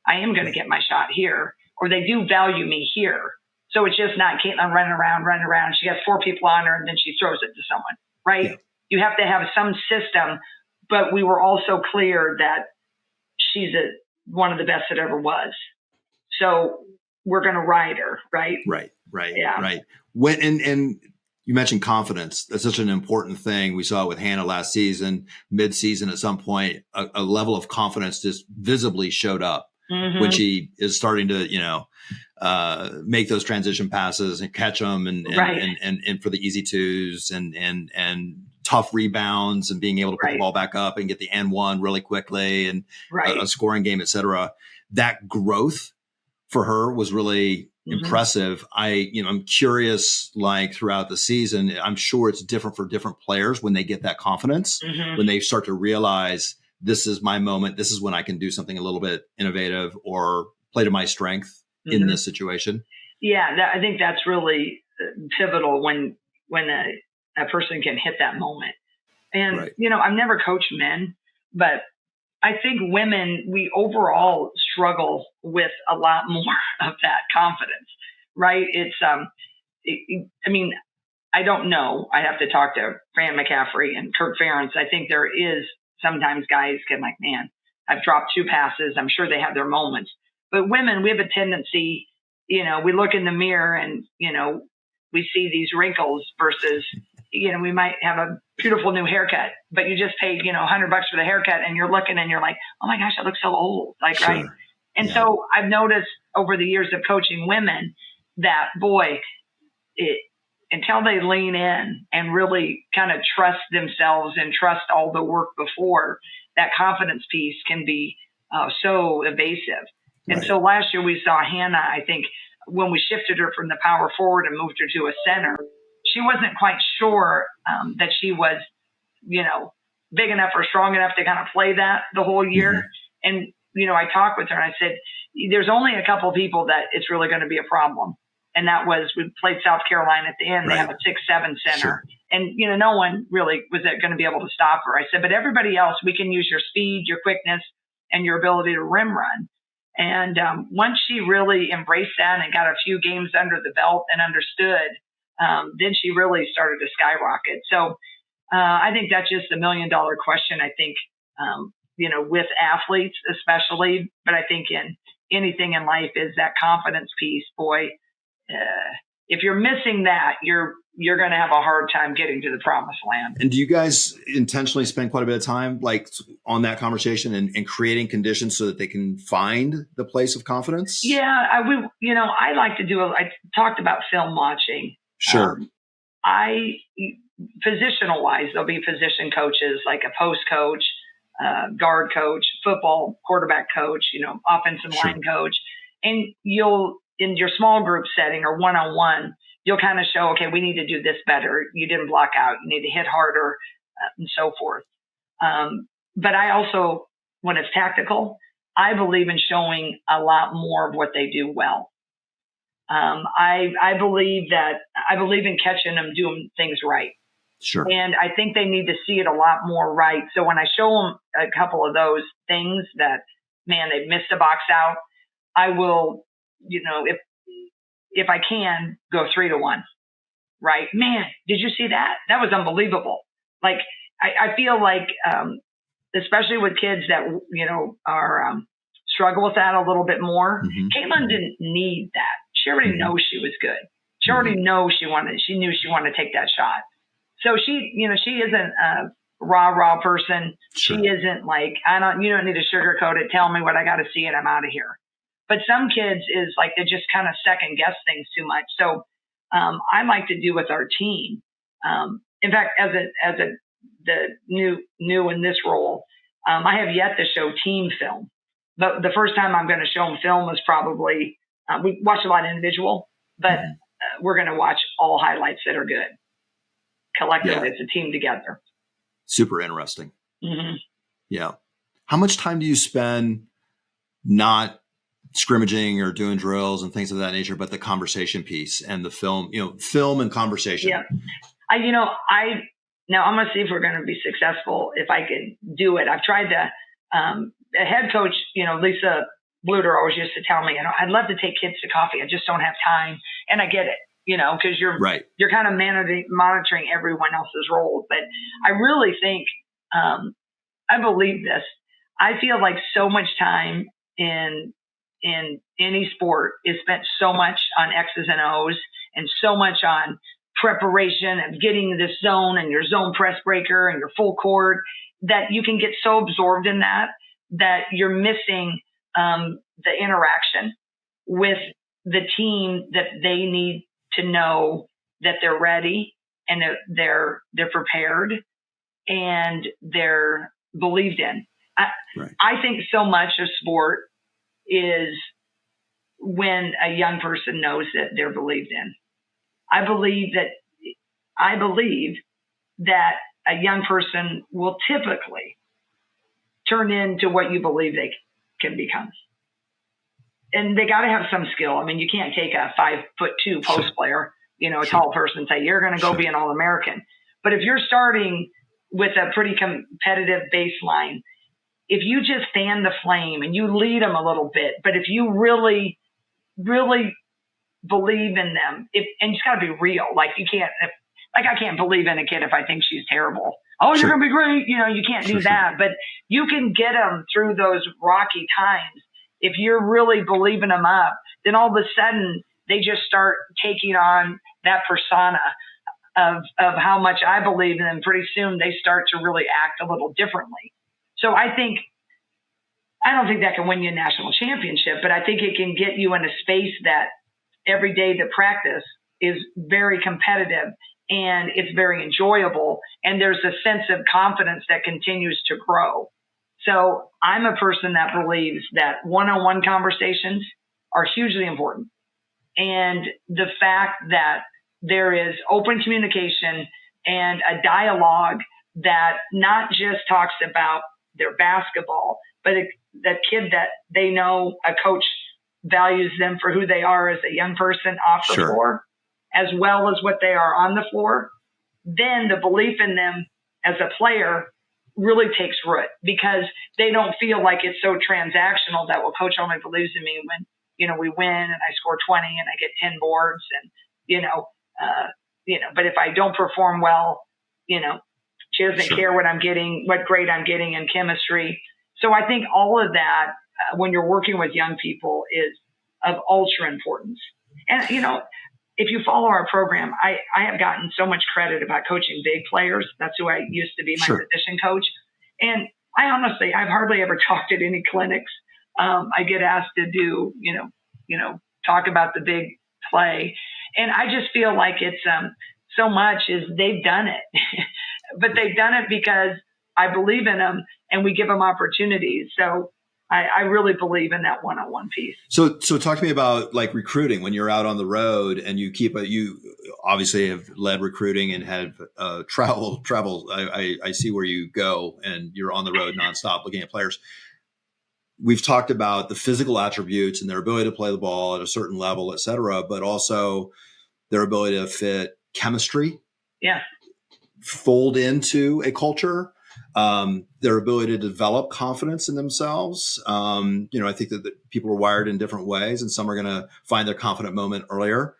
I am going to get my shot here, or they do value me here. So it's just not Caitlin running around. She has 4 people on her and then she throws it to someone, right? Yeah. You have to have some system, but we were also clear that she's one of the best that ever was. So we're going to ride her, right? Right. Yeah. Right. And you mentioned confidence. That's such an important thing. We saw it with Hannah last season, mid-season at some point, a level of confidence just visibly showed up when she is starting to, make those transition passes and catch them and for the easy twos and tough rebounds and being able to put the ball back up and get the N1 really quickly and a scoring game, et cetera. That growth for her was really impressive. I'm curious, like throughout the season, I'm sure it's different for different players when they get that confidence, when they start to realize this is my moment. This is when I can do something a little bit innovative or play to my strength in this situation. Yeah. I think that's really pivotal when a person can hit that moment. And, I've never coached men, but I think women, we overall struggle with a lot more of that confidence, right? It's, I don't know. I have to talk to Fran McCaffrey and Kirk Ferentz. I think there is sometimes guys get like, man, I've dropped 2 passes. I'm sure they have their moments. But women, we have a tendency, we look in the mirror and, we see these wrinkles versus, we might have a beautiful new haircut, but you just paid, $100 for the haircut and you're looking and you're like, oh my gosh, I look so old. Right. And so I've noticed over the years of coaching women that, boy, until they lean in and really kind of trust themselves and trust all the work before, that confidence piece can be so evasive. And so last year we saw Hannah, I think, when we shifted her from the power forward and moved her to a center, she wasn't quite sure that she was, big enough or strong enough to kind of play that the whole year. Mm-hmm. And, I talked with her and I said, there's only a couple of people that it's really going to be a problem. And that was, we played South Carolina at the end. Right. They have a 6'7" center. Sure. And, no one really was going to be able to stop her. I said, but everybody else, we can use your speed, your quickness, and your ability to rim run. And once she really embraced that and got a few games under the belt and understood, then she really started to skyrocket. So I think that's just $1 million question, I think, with athletes especially. But I think in anything in life is that confidence piece. Boy, if you're missing that, you're going to have a hard time getting to the promised land. And do you guys intentionally spend quite a bit of time on that conversation and creating conditions so that they can find the place of confidence? Yeah, I like to I talked about film watching. Sure. Positional wise, there'll be position coaches like a post coach, guard coach, football quarterback coach, offensive line coach. And in your small group setting or one-on-one, you'll kind of show, okay, we need to do this better. You didn't block out. You need to hit harder and so forth. But I also, when it's tactical, I believe in showing a lot more of what they do well. I believe in catching them doing things right. Sure. And I think they need to see it a lot more right. So when I show them a couple of those things that, man, they've missed a box out, I will, if I can, go 3-1. Right? Man, did you see that? That was unbelievable. Like, I feel like, especially with kids that, are struggle with that a little bit more, Caitlin didn't need that. She already knows she was good. She already knows she knew she wanted to take that shot. So she isn't a rah person. Sure. She isn't like, you don't need to sugarcoat it. Tell me what I got to see and I'm out of here. But some kids is like, they just kind of second guess things too much. So, I like to do with our team. In fact, the new in this role, I have yet to show team film. But the first time I'm going to show them film is probably, we watch a lot of individual, but we're going to watch all highlights that are good. Collectively, it's a team together. Super interesting. Mm-hmm. Yeah. How much time do you spend not scrimmaging or doing drills and things of that nature, but the conversation piece and the film, film and conversation? Yeah. Now I'm going to see if we're going to be successful if I can do it. I've tried to, a head coach, Lisa Bluder always used to tell me, I'd love to take kids to coffee. I just don't have time. And I get it, because you're kind of monitoring everyone else's role. But I really think, I believe this. I feel like so much time in any sport is spent so much on X's and O's and so much on preparation and getting this zone and your zone press breaker and your full court that you can get so absorbed in that you're missing the interaction with the team that they need to know that they're ready and they're prepared and they're believed in. I think so much of sport is when a young person knows that they're believed in. I believe that a young person will typically turn into what you believe they can become. And they got to have some skill. I mean, you can't take a 5'2" post player, a tall person and say, you're going to go be an All-American. But if you're starting with a pretty competitive baseline, if you just fan the flame and you lead them a little bit, but if you really, really believe in them, and it's got to be real. Like I can't believe in a kid if I think she's terrible. Oh, you're going to be great. You can't do that, but you can get them through those rocky times. If you're really believing them up, then all of a sudden they just start taking on that persona of how much I believe in them. Pretty soon they start to really act a little differently. So I don't think that can win you a national championship, but I think it can get you in a space that every day the practice is very competitive and it's very enjoyable. And there's a sense of confidence that continues to grow. So I'm a person that believes that one-on-one conversations are hugely important. And the fact that there is open communication and a dialogue that not just talks about their basketball, but the kid that they know a coach values them for who they are as a young person off the floor, as well as what they are on the floor, then the belief in them as a player really takes root, because they don't feel like it's so transactional that, well, coach only believes in me when, we win and I score 20 and I get 10 boards and, but if I don't perform well, she doesn't care what grade I'm getting in chemistry. So I think all of that, when you're working with young people, is of ultra importance. And, if you follow our program, I have gotten so much credit about coaching big players. That's who I used to be, my position coach. And I've hardly ever talked at any clinics. I get asked to do, talk about the big play. And I just feel like it's so much is they've done it. But they've done it because I believe in them and we give them opportunities. So I really believe in that one-on-one piece. So talk to me about like recruiting when you're out on the road and you obviously have led recruiting and have travel. I see where you go and you're on the road nonstop looking at players. We've talked about the physical attributes and their ability to play the ball at a certain level, et cetera, but also their ability to fit chemistry, fold into a culture, their ability to develop confidence in themselves. I think that people are wired in different ways, and some are going to find their confident moment earlier.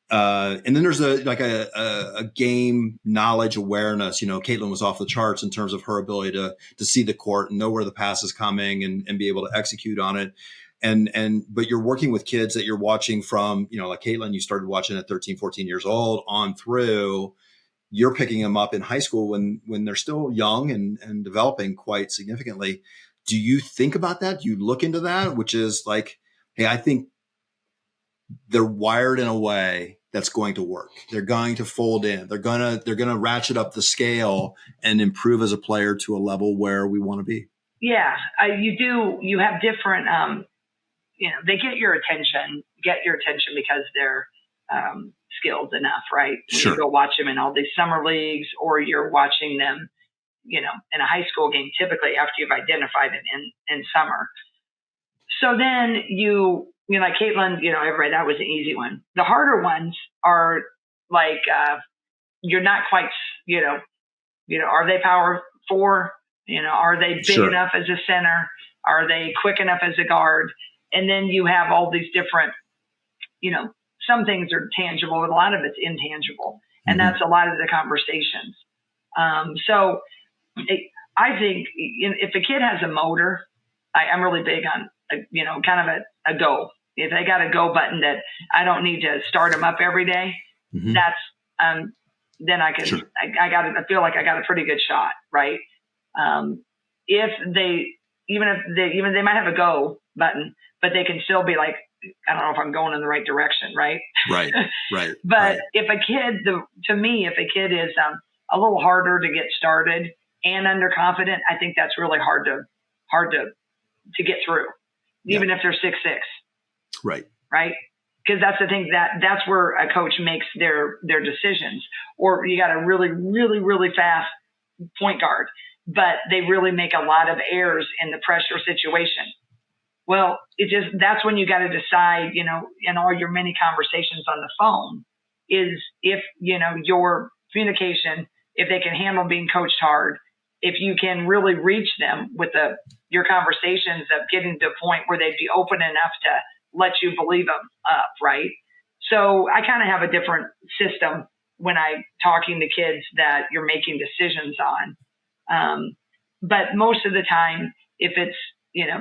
And then there's a game knowledge awareness. Caitlin was off the charts in terms of her ability to see the court and know where the pass is coming and be able to execute on it. But you're working with kids that you're watching from, like Caitlin, you started watching at 13, 14 years old on through. You're picking them up in high school when they're still young and developing quite significantly. Do you think about that? Do you look into that, which is like, hey, I think they're wired in a way that's going to work. They're going to fold in. They're going to ratchet up the scale and improve as a player to a level where we want to be. Yeah, you do. You have different, they get your attention because they're skilled enough, right? Sure. You go watch them in all these summer leagues, or you're watching them, in a high school game, typically after you've identified it in summer. So then like Caitlin, everybody, that was an easy one. The harder ones are like, you're not quite, are they power four? Are they big enough as a center? Are they quick enough as a guard? And then you have all these different, some things are tangible, but a lot of it's intangible. And that's a lot of the conversations. So I think if a kid has a motor, I'm really big on, kind of a go. If they got a go button that I don't need to start them up every day, that's, then I can, I feel like I got a pretty good shot, right? If they might have a go button, but they can still be like, I don't know if I'm going in the right direction, right? Right. But if a kid, if a kid is a little harder to get started and underconfident, I think that's really hard to get through, even if they're 6'6". Right. Because that's the thing that's where a coach makes their decisions. Or you got a really, really, really fast point guard, but they really make a lot of errors in the pressure situation. Well, that's when you got to decide, in all your many conversations on the phone, is if, your communication, if they can handle being coached hard, if you can really reach them with your conversations of getting to a point where they'd be open enough to let you believe them up, right? So I kind of have a different system when I'm talking to kids that you're making decisions on. But most of the time, if it's,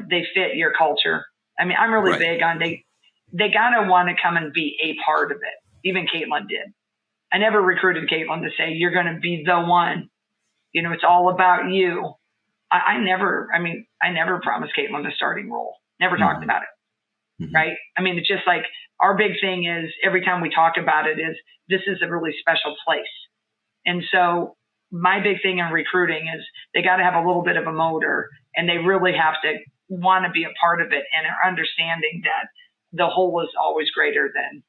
they fit your culture. I mean, I'm really big on they got to want to come and be a part of it. Even Caitlin did. I never recruited Caitlin to say, you're going to be the one. It's all about you. I never promised Caitlin the starting role. Never talked about it. Right? I mean, it's just like our big thing is every time we talk about it is this is a really special place. And so my big thing in recruiting is they got to have a little bit of a motor, and they really have to want to be a part of it and are understanding that the whole is always greater than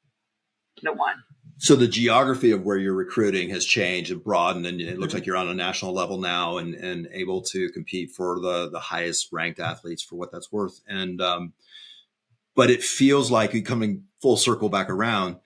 the one. So the geography of where you're recruiting has changed and broadened, and it looks like you're on a national level now and able to compete for the highest ranked athletes for what that's worth. And but it feels like you're coming full circle back around.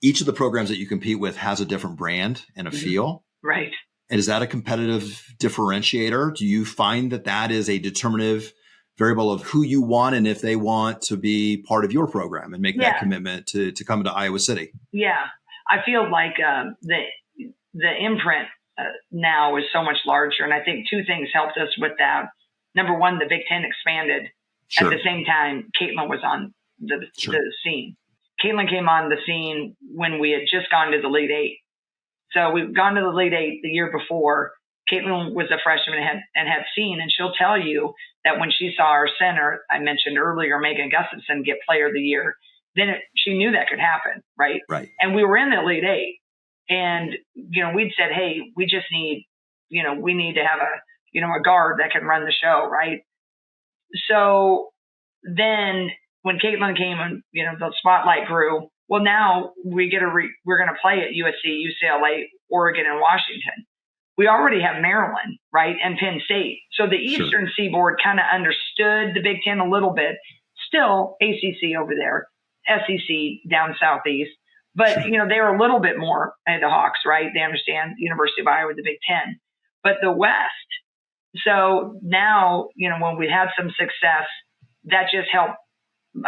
Each of the programs that you compete with has a different brand and a feel. Right. And is that a competitive differentiator? Do you find that is a determinative variable of who you want and if they want to be part of your program and make that commitment to come to Iowa City? Yeah. I feel like the imprint now is so much larger. And I think two things helped us with that. Number one, the Big Ten expanded. At the same time, Caitlin was on the scene. Caitlin came on the scene when we had just gone to the Elite Eight. So we've gone to the Elite Eight the year before. Caitlin was a freshman and had seen, and she'll tell you that when she saw our center, I mentioned earlier, Megan Gustafson, get Player of the Year, then she knew that could happen, right? Right. And we were in the Elite Eight, and we'd said, hey, we just need, we need to have a guard that can run the show, right? So then when Caitlin came and, the spotlight grew, well, now we're going to play at USC, UCLA, Oregon, and Washington. We already have Maryland, right, and Penn State. So the Eastern Seaboard kind of understood the Big Ten a little bit. Still ACC over there, SEC down southeast. But, they were a little bit more the Hawks, right? They understand University of Iowa, the Big Ten. But the West. So now, when we had some success, that just helped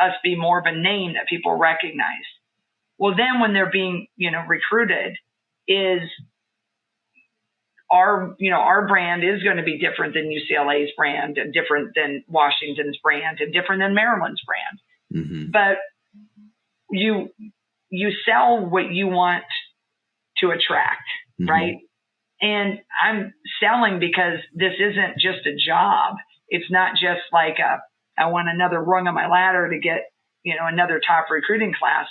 us be more of a name that people recognize. Well, then when they're being, recruited, is our brand is going to be different than UCLA's brand, and different than Washington's brand, and different than Maryland's brand. Mm-hmm. But you sell what you want to attract, right? And I'm selling because this isn't just a job. It's not just like I want another rung on my ladder to get, another top recruiting class.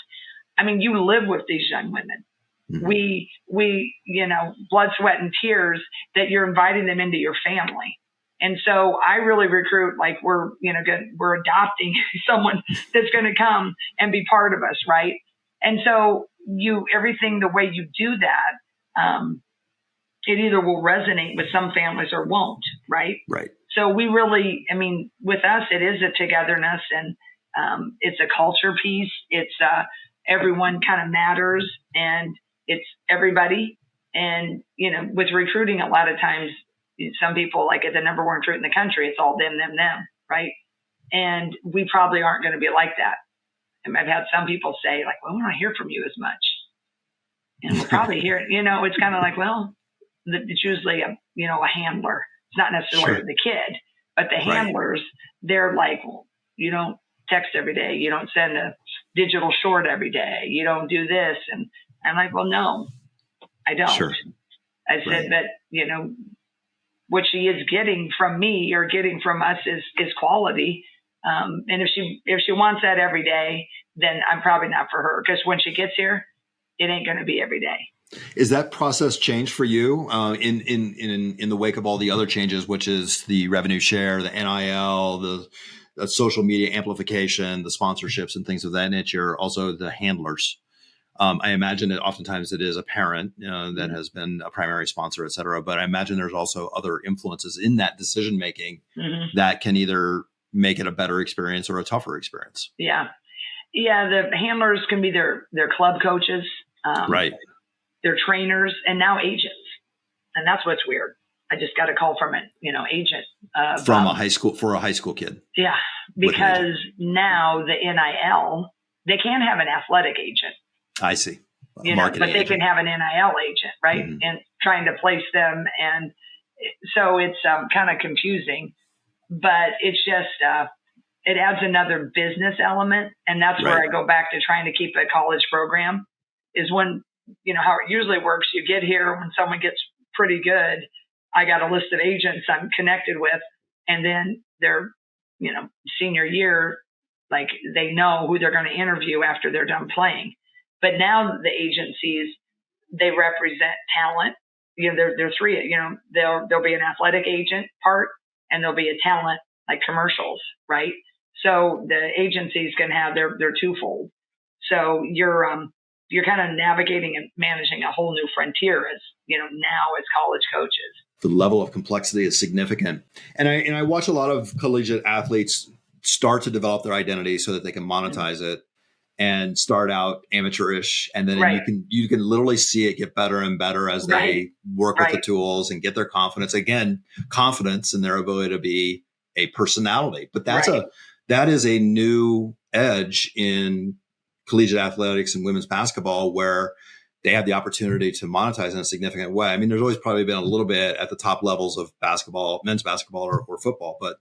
I mean, you live with these young women. Mm-hmm. We, blood, sweat, and tears that you're inviting them into your family. And so I really recruit like we're adopting someone that's going to come and be part of us, right? And so everything, the way you do that, it either will resonate with some families or won't, right? Right. So we really, with us, it is a togetherness, and it's a culture piece. It's everyone kind of matters, and it's everybody. And, with recruiting, a lot of times, some people, like at the number one recruit in the country, it's all them, right? And we probably aren't going to be like that. And I've had some people say, like, well, we don't hear from you as much. And we'll probably hear it. It's kind of like, well, it's usually a handler. It's not necessarily the kid, but the handlers, they're like, well, you don't text every day. You don't send a digital short every day. You don't do this. And I'm like, well, no, I don't. Sure. I said that, what she is getting from me or getting from us is quality. And if she wants that every day, then I'm probably not for her, because when she gets here, it ain't going to be every day. Is that process changed for you in the wake of all the other changes, which is the revenue share, the NIL, the social media amplification, the sponsorships and things of that nature, also the handlers? I imagine that oftentimes it is a parent that has been a primary sponsor, et cetera. But I imagine there's also other influences in that decision making that can either make it a better experience or a tougher experience. Yeah. Yeah. The handlers can be their club coaches. Right. Their trainers, and now agents. And that's what's weird. I just got a call from an agent. From a high school kid. Yeah. Because now the NIL, they can have an athletic agent. I see. But they can have an NIL agent, right? Mm-hmm. And trying to place them. And so it's kind of confusing, but it's just, it adds another business element. And that's where I go back to trying to keep a college program is when, how it usually works. You get here when someone gets pretty good. I got a list of agents I'm connected with, and then their, senior year, like they know who they're going to interview after they're done playing. But now the agencies, they represent talent. There are three. There'll be an athletic agent part, and there'll be a talent like commercials, right? So the agencies can have their twofold. So you're you're kind of navigating and managing a whole new frontier as, now as college coaches. The level of complexity is significant. And I watch a lot of collegiate athletes start to develop their identity so that they can monetize it and start out amateurish. And then you can literally see it get better and better as they work with the tools and get their confidence. Again, confidence in their ability to be a personality. But that is a new edge in collegiate athletics and women's basketball where they have the opportunity to monetize in a significant way. I mean, there's always probably been a little bit at the top levels of basketball, men's basketball or football, but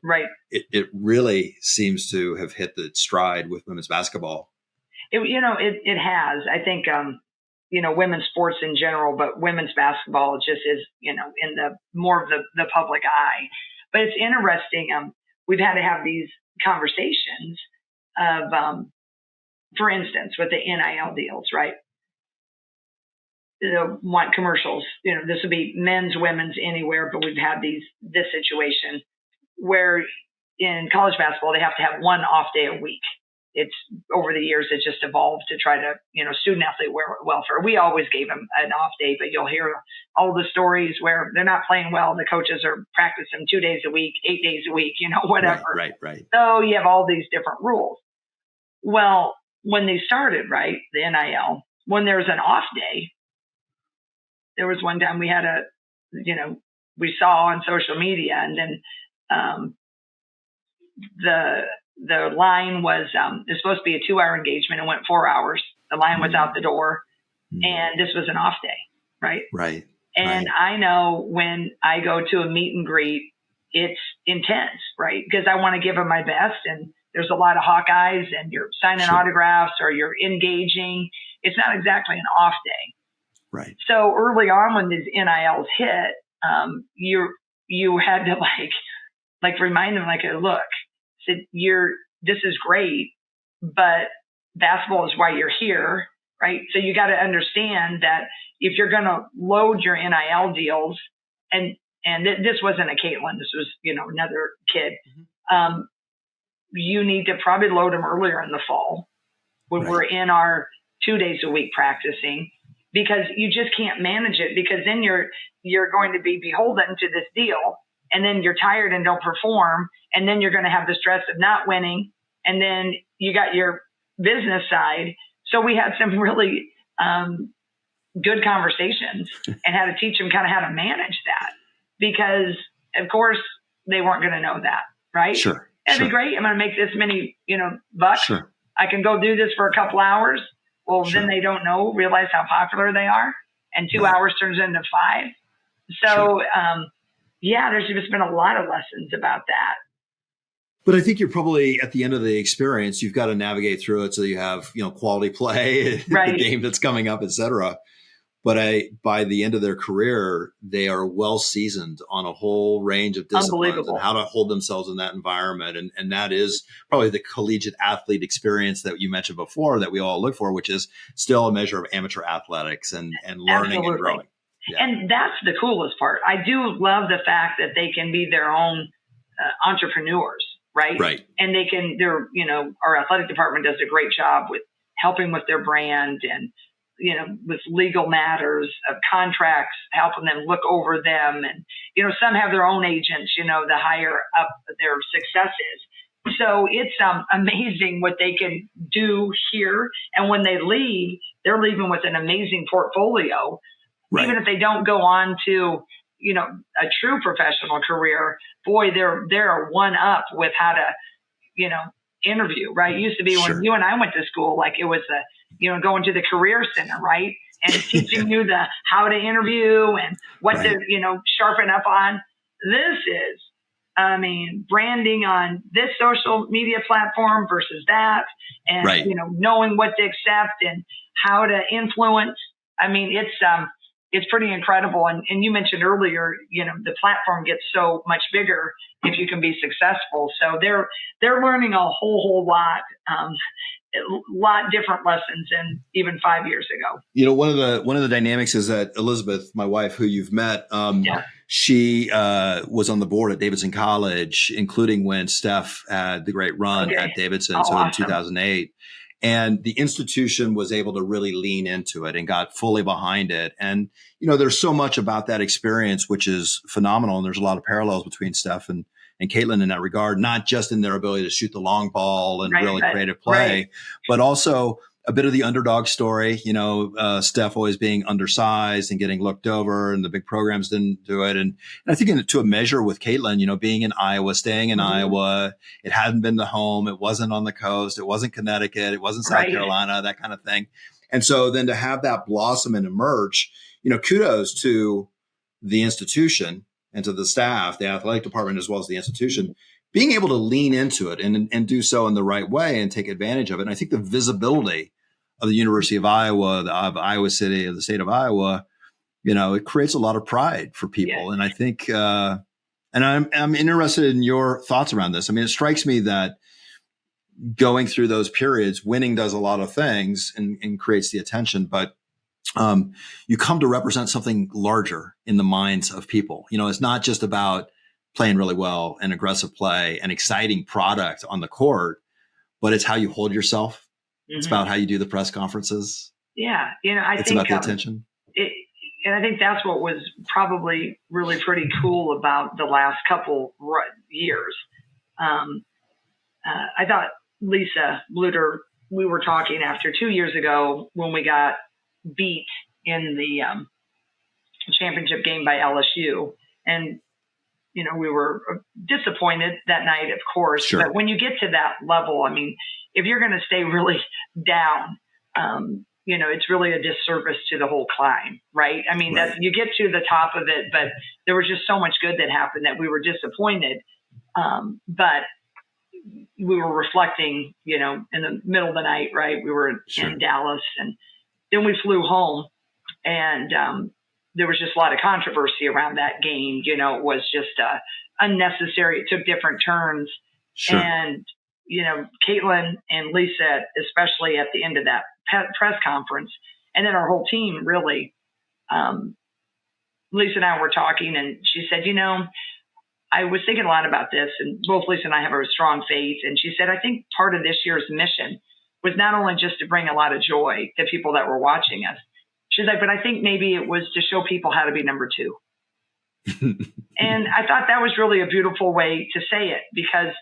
it really seems to have hit the stride with women's basketball. It has. I think, women's sports in general, but women's basketball just is, in the more of the public eye. But it's interesting. We've had to have these conversations of, for instance, with the NIL deals, right? Want commercials, this would be men's, women's, anywhere, but we've had this situation where in college basketball, they have to have one off day a week. It's over the years, it just evolved to try to, student athlete welfare. We always gave them an off day, but you'll hear all the stories where they're not playing well. The coaches are practicing 2 days a week, 8 days a week, whatever. Right. So you have all these different rules. Well, when they started, the NIL, when there's an off day, there was one time we had we saw on social media, and then the line was it's supposed to be a 2-hour engagement. It went 4 hours. The line was out the door, and this was an off day, right? Right. And I know when I go to a meet and greet, it's intense, right? Because I want to give them my best, and there's a lot of Hawkeyes, and you're signing autographs or you're engaging. It's not exactly an off day. Right. So early on when these NILs hit, you had to remind them, look, this is great, but basketball is why you're here, right? So you got to understand that if you're going to load your NIL deals, and this wasn't a Caitlin, this was another kid, you need to probably load them earlier in the fall when we're in our 2 days a week practicing. Because you just can't manage it, because then you're going to be beholden to this deal, and then you're tired and don't perform, and then you're going to have the stress of not winning, and then you got your business side. So we had some really good conversations and had to teach them kind of how to manage that, because of course they weren't going to know that, right? Sure. That'd be great. I'm going to make this many, bucks. Sure. I can go do this for a couple hours. Well, then they don't realize how popular they are. And 2 hours turns into 5. So, there's just been a lot of lessons about that. But I think you're probably at the end of the experience, you've got to navigate through it so you have, quality play, the game that's coming up, et cetera. But by the end of their career, they are well seasoned on a whole range of disciplines and how to hold themselves in that environment. And that is probably the collegiate athlete experience that you mentioned before that we all look for, which is still a measure of amateur athletics and learning and growing. Yeah. And that's the coolest part. I do love the fact that they can be their own entrepreneurs, right? Right. And our athletic department does a great job with helping with their brand and, with legal matters of contracts, helping them look over them. And, some have their own agents, the higher up their success is. So it's amazing what they can do here. And when they leave, they're leaving with an amazing portfolio. Right. Even if they don't go on to, a true professional career, boy, they're one up with how to, interview, right? It used to be when you and I went to school, it was going to the career center, right? And teaching you how to interview and what to, sharpen up on. This is, branding on this social media platform versus that, and, knowing what to accept and how to influence. It's pretty incredible. And you mentioned earlier, the platform gets so much bigger if you can be successful. So they're learning a whole lot, lot different lessons than even 5 years ago. One of the dynamics is that Elizabeth, my wife, who you've met, she was on the board at Davidson College, including when Steph had the great run at Davidson. So awesome. In 2008. And the institution was able to really lean into it and got fully behind it. And, there's so much about that experience, which is phenomenal. And there's a lot of parallels between Steph and Caitlin in that regard, not just in their ability to shoot the long ball and really creative play, but also a bit of the underdog story, Steph always being undersized and getting looked over, and the big programs didn't do it. And I think to a measure with Caitlin, being in Iowa, staying in Iowa, it hadn't been the home. It wasn't on the coast. It wasn't Connecticut. It wasn't South Carolina, that kind of thing. And so then to have that blossom and emerge, kudos to the institution and to the staff, the athletic department, as well as the institution, being able to lean into it and do so in the right way and take advantage of it. And I think the visibility of the University of Iowa, of Iowa City, of the state of Iowa, it creates a lot of pride for people. And I think, and I'm interested in your thoughts around this. I mean, it strikes me that going through those periods, winning does a lot of things and creates the attention, but you come to represent something larger in the minds of people. It's not just about playing really well and aggressive play and exciting product on the court, but it's how you hold yourself. It's about how you do the press conferences. Yeah. I think it's about the attention. And I think that's what was probably really pretty cool about the last couple years. I thought Lisa Bluder, we were talking after 2 years ago when we got beat in the championship game by LSU. And, we were disappointed that night, of course. Sure. But when you get to that level, I mean, if you're going to stay really down, it's really a disservice to the whole climb, right? I mean, that you get to the top of it, but there was just so much good that happened that we were disappointed. But we were reflecting, in the middle of the night, right? We were in Dallas, and then we flew home, and there was just a lot of controversy around that game. It was just unnecessary. It took different turns. Sure. And, Caitlin and Lisa, especially at the end of that press conference, and then our whole team really, Lisa and I were talking, and she said, I was thinking a lot about this, and both Lisa and I have a strong faith. And she said, I think part of this year's mission was not only just to bring a lot of joy to people that were watching us. She's like, but I think maybe it was to show people how to be number two. And I thought that was really a beautiful way to say it, because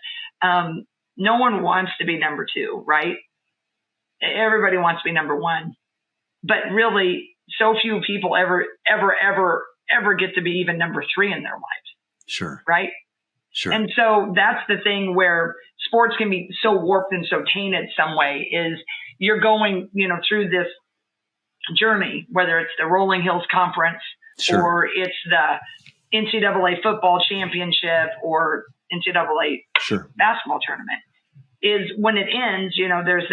no one wants to be number two, right? Everybody wants to be number one. But really, so few people ever get to be even number three in their lives. Sure. Right? Sure. And so that's the thing where sports can be so warped and so tainted some way, is you're going, through this journey, whether it's the Rolling Hills Conference, sure, or it's the NCAA football championship or NCAA sure, basketball tournament, is when it ends, there's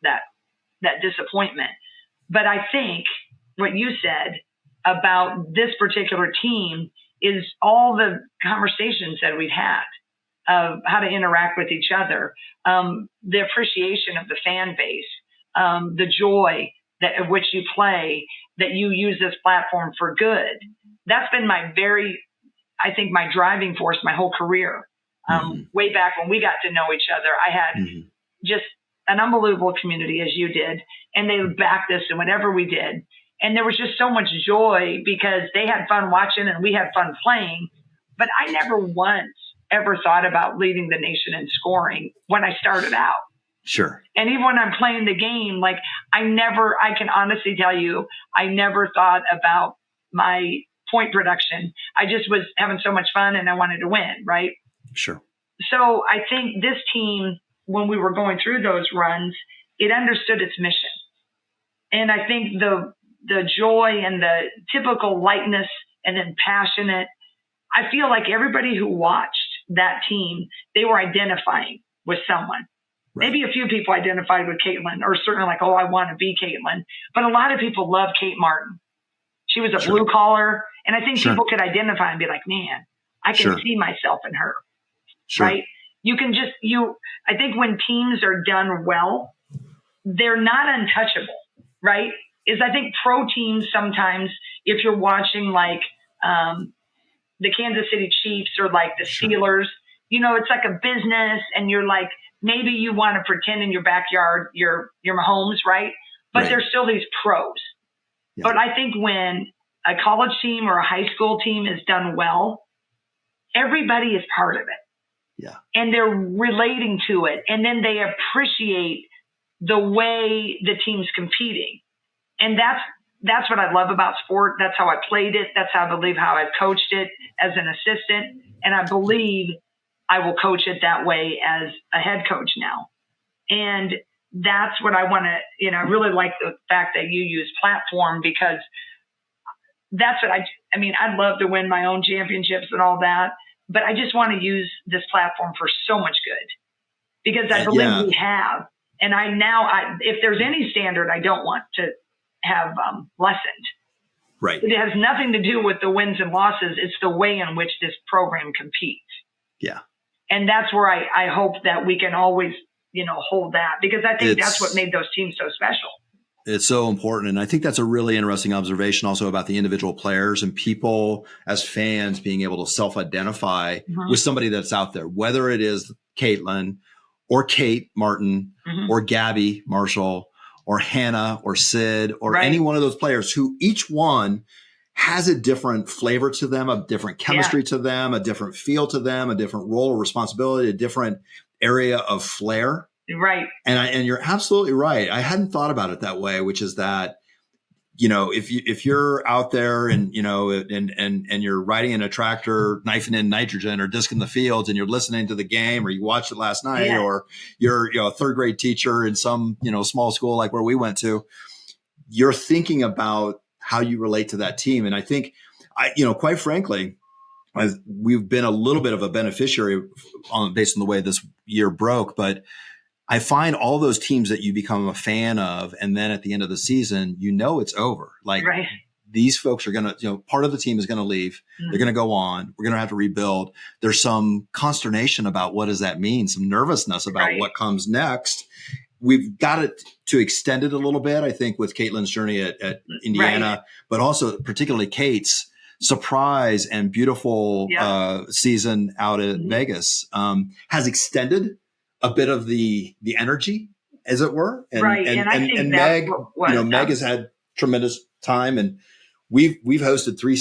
that disappointment. But I think what you said about this particular team is all the conversations that we've had of how to interact with each other, the appreciation of the fan base, the joy of which you play, that you use this platform for good. That's been my driving force my whole career. Way back when we got to know each other, I had just an unbelievable community, as you did, and they backed us in whatever we did. And there was just so much joy because they had fun watching and we had fun playing. But I never once ever thought about leading the nation in scoring when I started out. Sure. And even when I'm playing the game, I can honestly tell you, I never thought about my point production. I just was having so much fun and I wanted to win, right? Sure. So I think this team, when we were going through those runs, it understood its mission. And I think the joy and the typical lightness and then passionate, I feel like everybody who watched that team, they were identifying with someone. Right. Maybe a few people identified with Caitlin, or certainly like, oh, I want to be Caitlin. But a lot of people love Kate Martin. She was a sure, blue collar. And I think sure, people could identify and be like, man, I can sure, see myself in her. Sure. Right? You can I think when teams are done well, they're not untouchable, right? I think pro teams sometimes, if you're watching like the Kansas City Chiefs or like the Steelers, it's like a business and you're like, maybe you want to pretend in your backyard you're Mahomes, right? But there's still these pros. Yeah. But I think when a college team or a high school team is done well, everybody is part of it. Yeah. And they're relating to it. And then they appreciate the way the team's competing. And that's what I love about sport. That's how I played it. That's how I believe how I've coached it as an assistant. And I believe I will coach it that way as a head coach now. And that's what I want to, I really like the fact that you use platform, because that's what I mean, I'd love to win my own championships and all that, but I just want to use this platform for so much good, because I believe we have. And if there's any standard I don't want to have lessened. Right. It has nothing to do with the wins and losses. It's the way in which this program competes. Yeah. And that's where I hope that we can always, hold that, because I think that's what made those teams so special. It's so important. And I think that's a really interesting observation also about the individual players and people as fans being able to self-identify with somebody that's out there, whether it is Caitlin or Kate Martin or Gabby Marshall or Hannah or Sid or any one of those players, who each one has a different flavor to them, a different chemistry to them, a different feel to them, a different role or responsibility, a different area of flair. Right. And you're absolutely right. I hadn't thought about it that way, which is that, if you're out there and, and you're riding in a tractor, knifing in nitrogen or disking the fields, and you're listening to the game, or you watched it last night, or you're, a third grade teacher in some, small school like where we went to, you're thinking about how you relate to that team. And I think quite frankly, we've been a little bit of a beneficiary based on the way this year broke, but I find all those teams that you become a fan of, and then at the end of the season, it's over. Like these folks are going to, part of the team is going to leave. They're going to go on. We're going to have to rebuild. There's some consternation about what does that mean? Some nervousness about what comes next. We've got it to extend it a little bit, I think, with Caitlin's journey at Indiana, but also particularly Kate's surprise and beautiful season out at Vegas has extended a bit of the energy, as it were. And, and Meg, Meg has had tremendous time, and we've hosted 3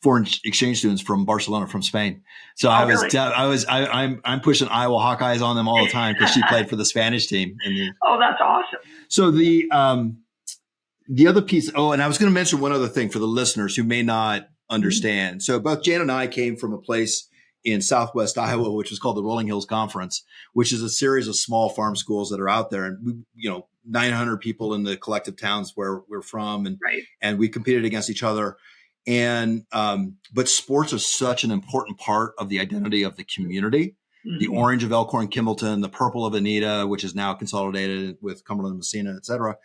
foreign exchange students from Barcelona, from Spain. So I'm pushing Iowa Hawkeyes on them all the time, because she played for the Spanish team. Oh, that's awesome. So the other piece, and I was going to mention one other thing for the listeners who may not understand. So both Jan and I came from a place in Southwest Iowa, which was called the Rolling Hills Conference, which is a series of small farm schools that are out there. And we, 900 people in the collective towns where we're from, and we competed against each other. And, but sports are such an important part of the identity of the community. The orange of Elkhorn, Kimballton, the purple of Anita, which is now consolidated with Cumberland, Messina, et cetera.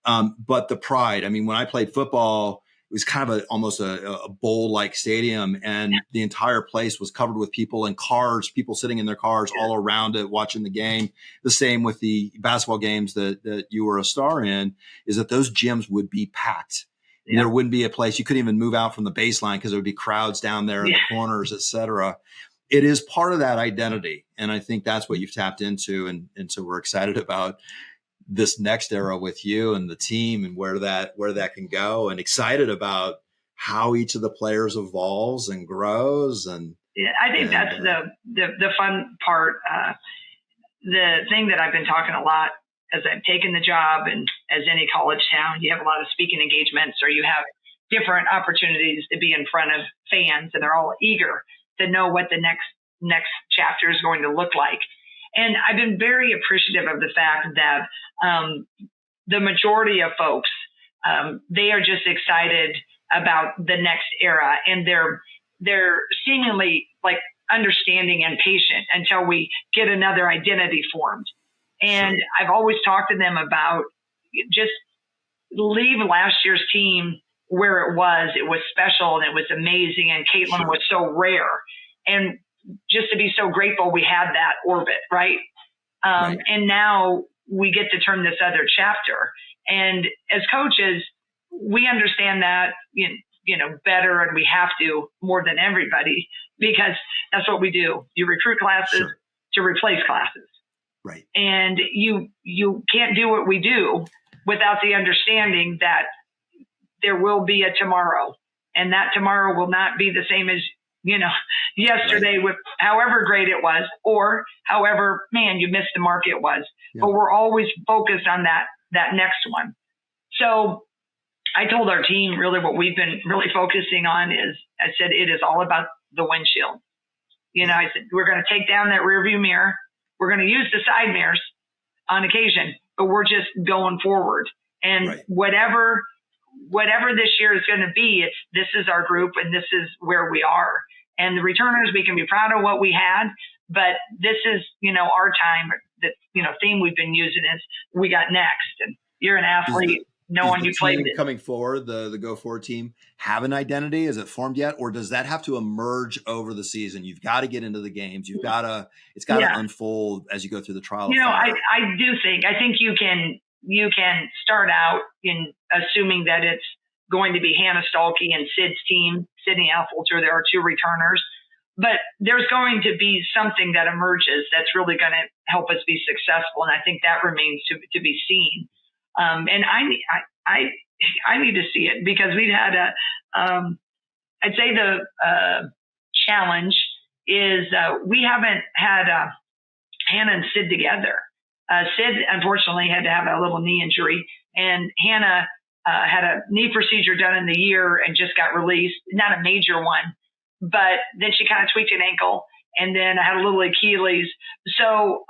But the pride, when I played football, it was kind of almost a bowl-like stadium, and the entire place was covered with people and cars, people sitting in their cars all around it, watching the game. The same with the basketball games that you were a star in, is that those gyms would be packed. Yeah. There wouldn't be a place. You couldn't even move out from the baseline because there would be crowds down there in the corners, et cetera. It is part of that identity. And I think that's what you've tapped into. And so we're excited about this next era with you and the team, and where that can go, and excited about how each of the players evolves and grows. And I think that's the fun part. The thing that I've been talking a lot as I've taken the job, and as any college town, you have a lot of speaking engagements, or you have different opportunities to be in front of fans, and they're all eager to know what the next chapter is going to look like. And I've been very appreciative of the fact that the majority of folks, they are just excited about the next era, and they're seemingly like understanding and patient until we get another identity formed. And I've always talked to them about just leave last year's team where it was. It was special and it was amazing, and Caitlin was so rare. And just to be so grateful we had that orbit, right? And now we get to turn this other chapter. And as coaches, we understand that, better, and we have to more than everybody, because that's what we do. You recruit classes to replace classes. Right. And you can't do what we do without the understanding that there will be a tomorrow, and that tomorrow will not be the same as, yesterday, right, with however great it was, or however, man, you missed the mark it was. Yeah. But we're always focused on that next one. So I told our team really what we've been really focusing on is, I said, it is all about the windshield. I said, we're going to take down that rear view mirror. We're going to use the side mirrors on occasion, but we're just going forward. And right, whatever this year is going to be, this is our group and this is where we are. And the returners, we can be proud of what we had, but this is, our time. The theme we've been using is we got next. And you're an athlete. Knowing you played it. Coming forward, the Go Forward team have an identity? Is it formed yet? Or does that have to emerge over the season? You've got to get into the games. It's got to unfold as you go through the trial. I think you can start out in assuming that it's going to be Hannah Stalkey and Sid's team, Sydney Affolter. There are two returners, but there's going to be something that emerges that's really going to help us be successful. And I think that remains to be seen. And I need to see it because we've had I'd say the challenge is we haven't had Hannah and Sid together. Sid, unfortunately, had to have a little knee injury, and Hannah had a knee procedure done in the year and just got released. Not a major one, but then she kind of tweaked an ankle, and then I had a little Achilles. So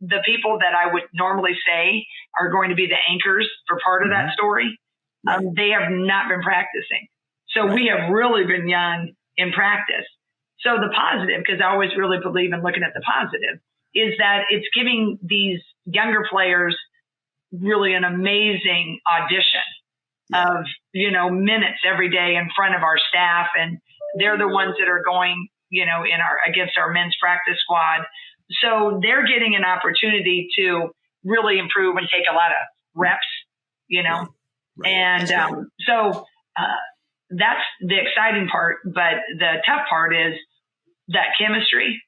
the people that I would normally say are going to be the anchors for part of that story, they have not been practicing. So we have really been young in practice. So the positive, because I always really believe in looking at the positive, is that it's giving these younger players really an amazing audition of, minutes every day in front of our staff. And they're the ones that are going, against our men's practice squad. So they're getting an opportunity to really improve and take a lot of reps, Right. And so that's the exciting part. But the tough part is that chemistry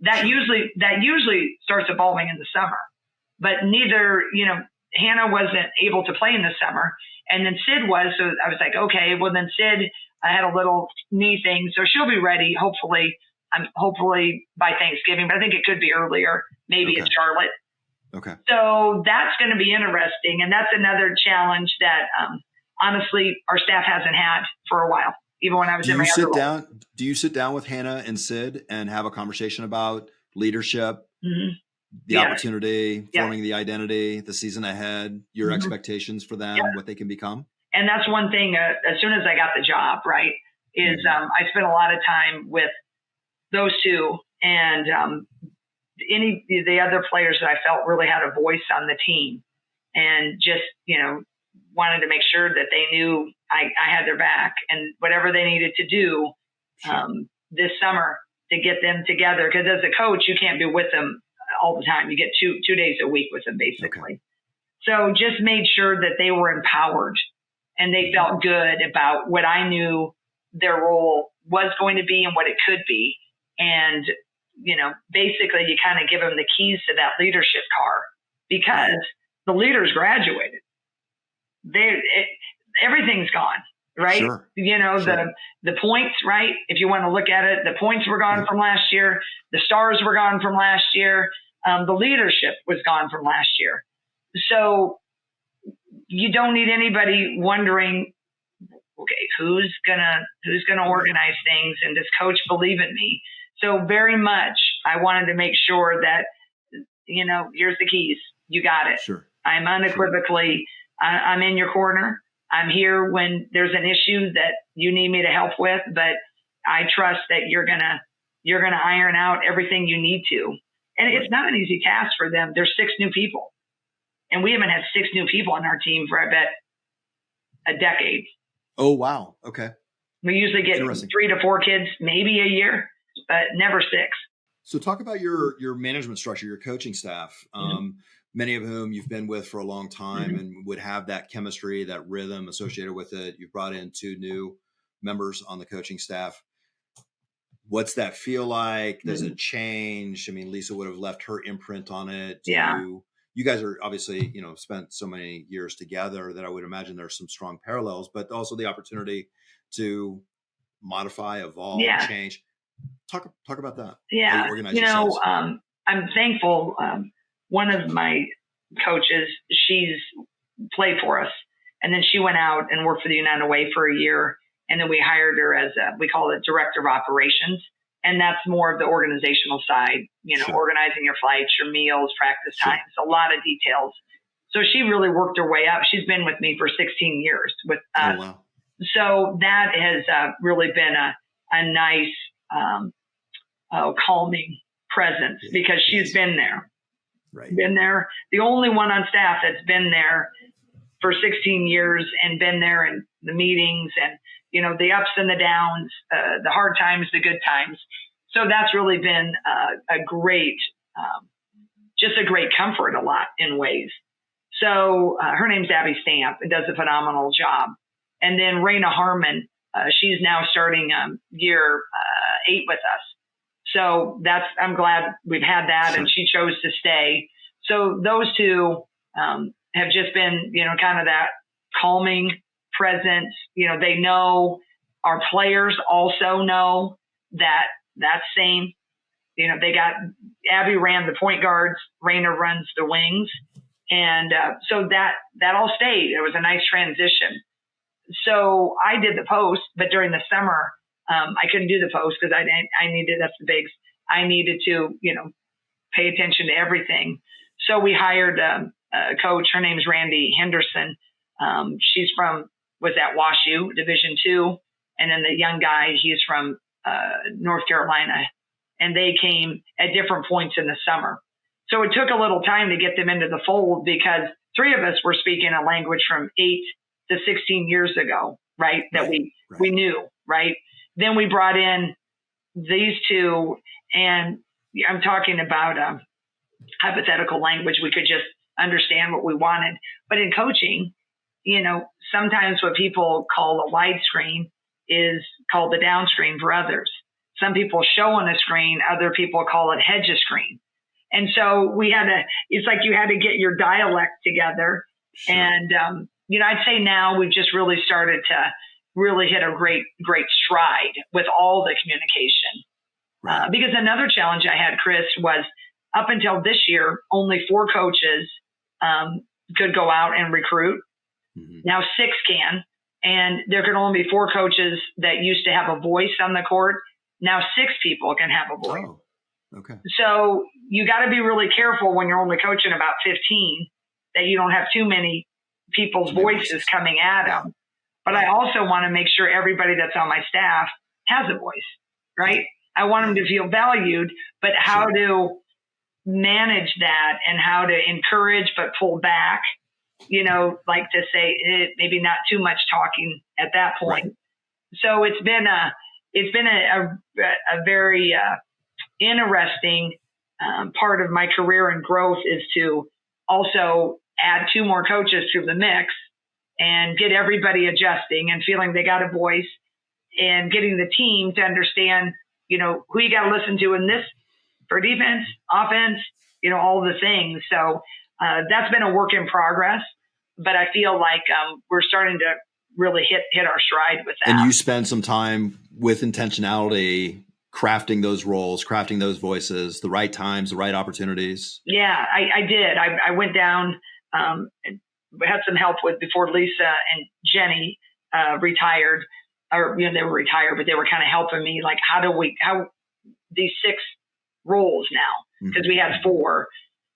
that usually starts evolving in the summer. But neither, Hannah wasn't able to play in the summer, and then Sid was. So I was like, okay, well then Sid, I had a little knee thing, so she'll be ready. Hopefully by Thanksgiving, but I think it could be earlier. Maybe it's Charlotte. Okay. So that's going to be interesting. And that's another challenge that, honestly, our staff hasn't had for a while, even when I was in my other role. Do you sit down with Hannah and Sid and have a conversation about leadership, the opportunity, forming the identity, the season ahead, your expectations for them, what they can become? And that's one thing, as soon as I got the job, right, is I spent a lot of time with those two and the other players that I felt really had a voice on the team, and just, wanted to make sure that they knew I had their back and whatever they needed to do this summer to get them together. Because as a coach, you can't be with them all the time. You get two days a week with them, basically. So just made sure that they were empowered and they felt good about what I knew their role was going to be and what it could be. And, basically you kind of give them the keys to that leadership car because the leaders graduated. Everything's gone, right? Sure. The points, right? If you want to look at it, the points were gone from last year. The stars were gone from last year. The leadership was gone from last year. So you don't need anybody wondering, okay, who's gonna organize things, and does coach believe in me? So very much, I wanted to make sure that, here's the keys. You got it. Sure. I'm unequivocally, I'm in your corner. I'm here when there's an issue that you need me to help with, but I trust that you're gonna iron out everything you need to. And it's not an easy task for them. There's 6 new people, and we haven't had 6 new people on our team for, I bet, a decade. Oh, wow. Okay. We usually get 3 to 4 kids, maybe a year, but never 6. So talk about your management structure, your coaching staff, many of whom you've been with for a long time and would have that chemistry, that rhythm associated with it. You've brought in 2 new members on the coaching staff. What's that feel like? Does it change? I mean, Lisa would have left her imprint on it. You guys are obviously, spent so many years together that I would imagine there's some strong parallels, but also the opportunity to modify, evolve, change. Talk about that. Yeah. How you organize yourselves. I'm thankful. One of my coaches, she's played for us, and then she went out and worked for the United Way for a year. And then we hired her as we call it director of operations. And that's more of the organizational side, organizing your flights, your meals, practice times, a lot of details. So she really worked her way up. She's been with me for 16 years with us. Oh, wow. So that has really been a nice, calming presence because she's been there. Right. Been there. The only one on staff that's been there for 16 years and been there in the meetings and, the ups and the downs, the hard times, the good times. So that's really been a great, just a great comfort a lot in ways. So her name's Abby Stamp and does a phenomenal job. And then Raina Harmon, she's now starting year 8 with us. So I'm glad we've had that and she chose to stay. So those two have just been, kind of that calming presence. They know our players also know that same, they got Abby ran the point guards, Raina runs the wings. And so that all stayed. It was a nice transition. So I did the post, but during the summer, I couldn't do the post because I needed, that's the bigs. I needed to, pay attention to everything. So we hired a coach. Her name's Randy Henderson. She's was at WashU Division II. And then the young guy, he's from North Carolina. And they came at different points in the summer. So it took a little time to get them into the fold because 3 of us were speaking a language from 8 to 16 years ago, right? That we knew, right? Then we brought in these 2, and I'm talking about a hypothetical language. We could just understand what we wanted. But in coaching, sometimes what people call a widescreen is called the down screen for others. Some people show on a screen, other people call it hedge a screen. And so it's like you had to get your dialect together. Sure. And, I'd say now we've just really started to really hit a great stride with all the communication. Right. Because another challenge I had, Chris, was up until this year, only 4 coaches could go out and recruit. Mm-hmm. Now 6 can. And there could only be 4 coaches that used to have a voice on the court. Now 6 people can have a voice. Oh, okay. So you got to be really careful when you're only coaching about 15 that you don't have too many people's voices coming at them. But I also want to make sure everybody that's on my staff has a voice, right? I want them to feel valued, but how to manage that and how to encourage but pull back, like to say maybe not too much talking at that point. Right. So it's been a very interesting part of my career and growth is to also add 2 more coaches to the mix and get everybody adjusting and feeling they got a voice and getting the team to understand, who you got to listen to in this for defense, offense, all the things. So that's been a work in progress, but I feel like we're starting to really hit our stride with that. And you spend some time with intentionality crafting those roles, crafting those voices, the right times, the right opportunities. Yeah, I did. I went down and had some help before Lisa and Jenny retired, or they were retired, but they were kind of helping me. Like, how these 6 roles now, because we had 4,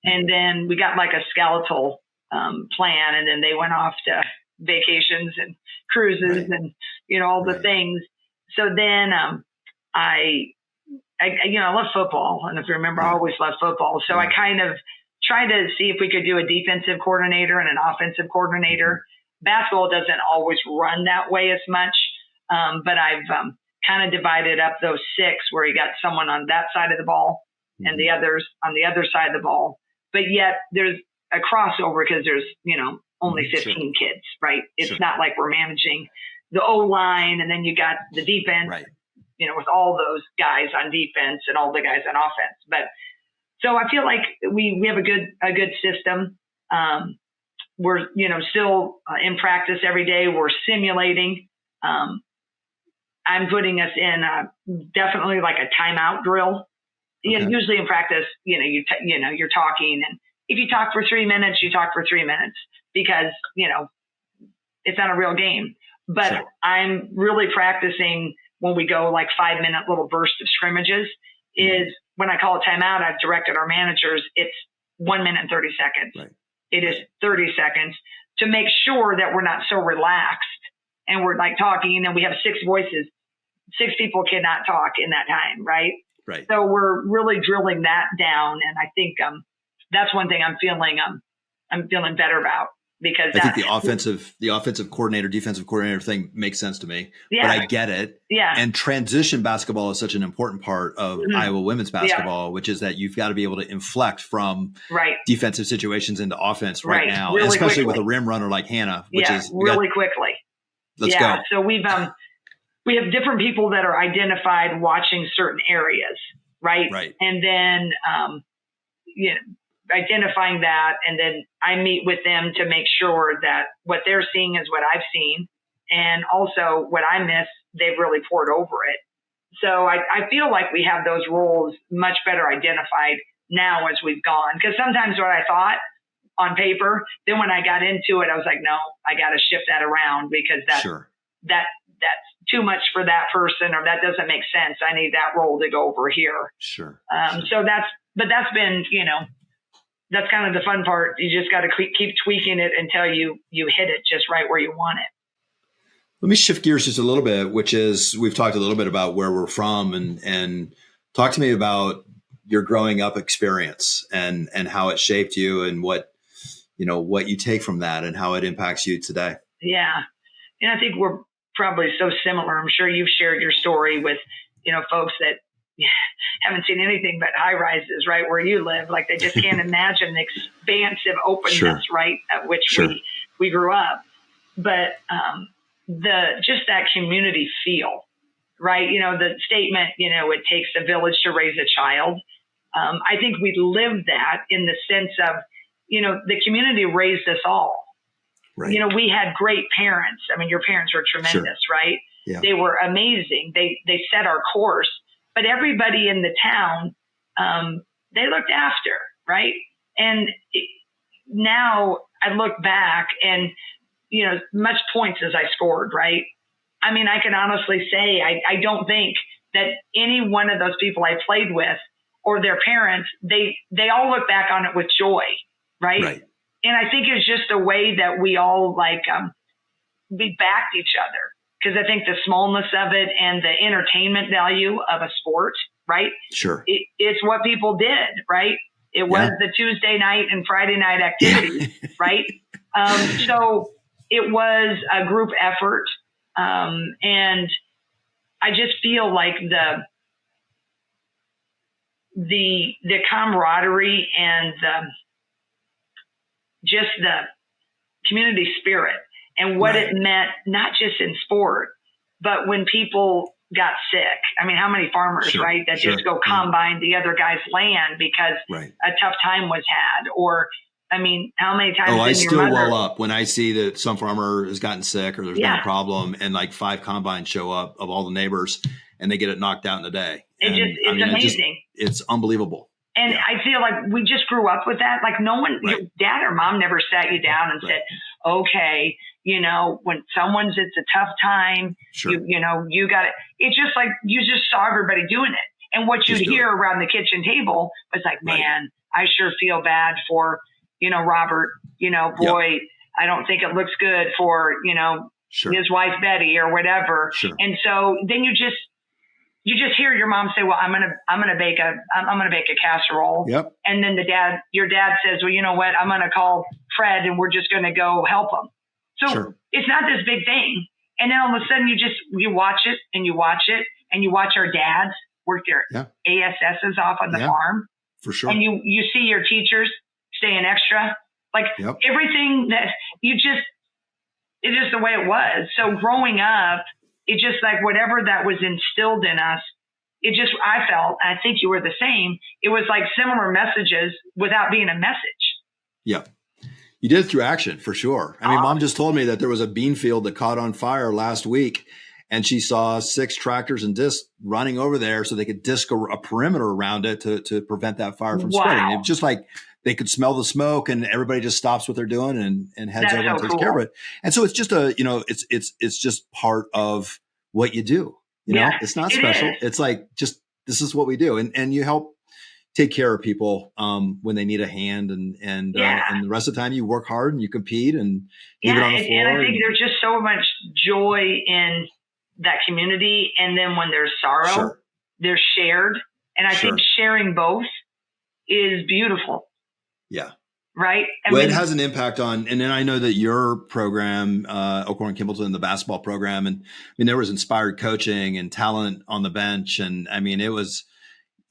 and then we got like a skeletal plan, and then they went off to vacations and cruises and all the things. So then I love football, and if you remember, I always loved football. So I kind of tried to see if we could do a defensive coordinator and an offensive coordinator. Basketball doesn't always run that way as much, but I've kind of divided up those 6 where you got someone on that side of the ball and the others on the other side of the ball. But yet there's a crossover because there's, only 15 kids, right? It's not like we're managing the O-line and then you got the defense, with all those guys on defense and all the guys on offense. But so I feel like we have a good system. We're, still in practice every day. We're simulating. I'm putting us in definitely like a timeout drill. Okay. Usually in practice, you're talking, and if you talk for 3 minutes, you talk for 3 minutes because, it's not a real game. But Sure. I'm really practicing when we go like 5-minute little bursts of scrimmages is when I call a timeout, I've directed our managers, it's 1 minute and 30 seconds. Right. It is 30 seconds to make sure that we're not so relaxed and we're like talking and we have 6 voices. 6 people cannot talk in that time. Right. Right. So we're really drilling that down. And I think, that's one thing I'm feeling better about. Because I think the offensive coordinator, defensive coordinator thing makes sense to me, yeah. but I get it. Yeah. And transition basketball is such an important part of Iowa women's basketball, which is that you've got to be able to inflect from defensive situations into offense right now, really especially quickly. with a rim runner like Hannah, which is really quickly. Let's go. So we have different people that are identified watching certain areas, right? Right. And then, identifying that, and then I meet with them to make sure that what they're seeing is what I've seen, and also what I miss, they've really poured over it. So I feel like we have those roles much better identified now as we've gone, because sometimes what I thought on paper, then when I got into it, I was like, no, I got to shift that around because that's too much for that person, or that doesn't make sense. I need that role to go over here. Sure. So that's been, that's kind of the fun part. You just got to keep tweaking it until you hit it just right where you want it. Let me shift gears just a little bit, which is we've talked a little bit about where we're from, and talk to me about your growing up experience and how it shaped you and what you take from that and how it impacts you today. Yeah. And I think we're probably so similar. I'm sure you've shared your story with, folks that haven't seen anything but high rises right where you live. Like they just can't imagine the expansive openness, right, at which we grew up. But just that community feel, right? The statement, it takes a village to raise a child. I think we lived that in the sense of, the community raised us all. Right. We had great parents. I mean, your parents were tremendous, right? Yeah. They were amazing. They set our course. But everybody in the town, they looked after, right? And now I look back and, much points as I scored, right? I mean, I can honestly say I don't think that any one of those people I played with or their parents, they all look back on it with joy, right? And I think it's just a way that we all we backed each other. Because I think the smallness of it and the entertainment value of a sport, right? Sure. It's what people did, right? It was the Tuesday night and Friday night activity, right? So it was a group effort. And I just feel like the camaraderie and just the community spirit. And what it meant, not just in sport, but when people got sick. I mean, how many farmers, right, that just go combine the other guy's land because a tough time was had? Or, I mean, how many times I still well up when I see that some farmer has gotten sick or there's been a problem and like 5 combines show up of all the neighbors and they get it knocked out in a day. It's amazing. It's unbelievable. And I feel like we just grew up with that. Like no one, your dad or mom never sat you down and said, okay, when someone's, it's a tough time, you got it. It's just like, you just saw everybody doing it. And what you'd hear around the kitchen table was like, man, I sure feel bad for, Robert, boy, I don't think it looks good for, his wife, Betty, or whatever. And so then you just hear your mom say, well, I'm going to bake a casserole. Yep. And then your dad says, well, you know what? I'm going to call Fred and we're just going to go help him. So it's not this big thing. And then all of a sudden you watch it and you watch it and you watch our dads work their ASSs off on the farm. For sure. And you see your teachers staying extra, like everything that it's just the way it was. So growing up, it just like whatever that was instilled in us, it just, I felt, I think you were the same. It was like similar messages without being a message. Yeah. You did it through action for sure. I mean, Mom just told me that there was a bean field that caught on fire last week, and she saw 6 tractors and discs running over there so they could disc a perimeter around it to prevent that fire from spreading. It was just like they could smell the smoke, and everybody just stops what they're doing and heads over and takes care of it. And so it's just it's just part of what you do. You know, it's not special. It's like, just, this is what we do. And you help take care of people when they need a hand, and the rest of the time you work hard and you compete and leave it on the floor. And I think there's just so much joy in that community. And then when there's sorrow, they're shared. And I think sharing both is beautiful. Yeah. Right. It has an impact on, and then I know that your program, Oklahoma Kimballton, the basketball program, and I mean, there was inspired coaching and talent on the bench. And I mean, it was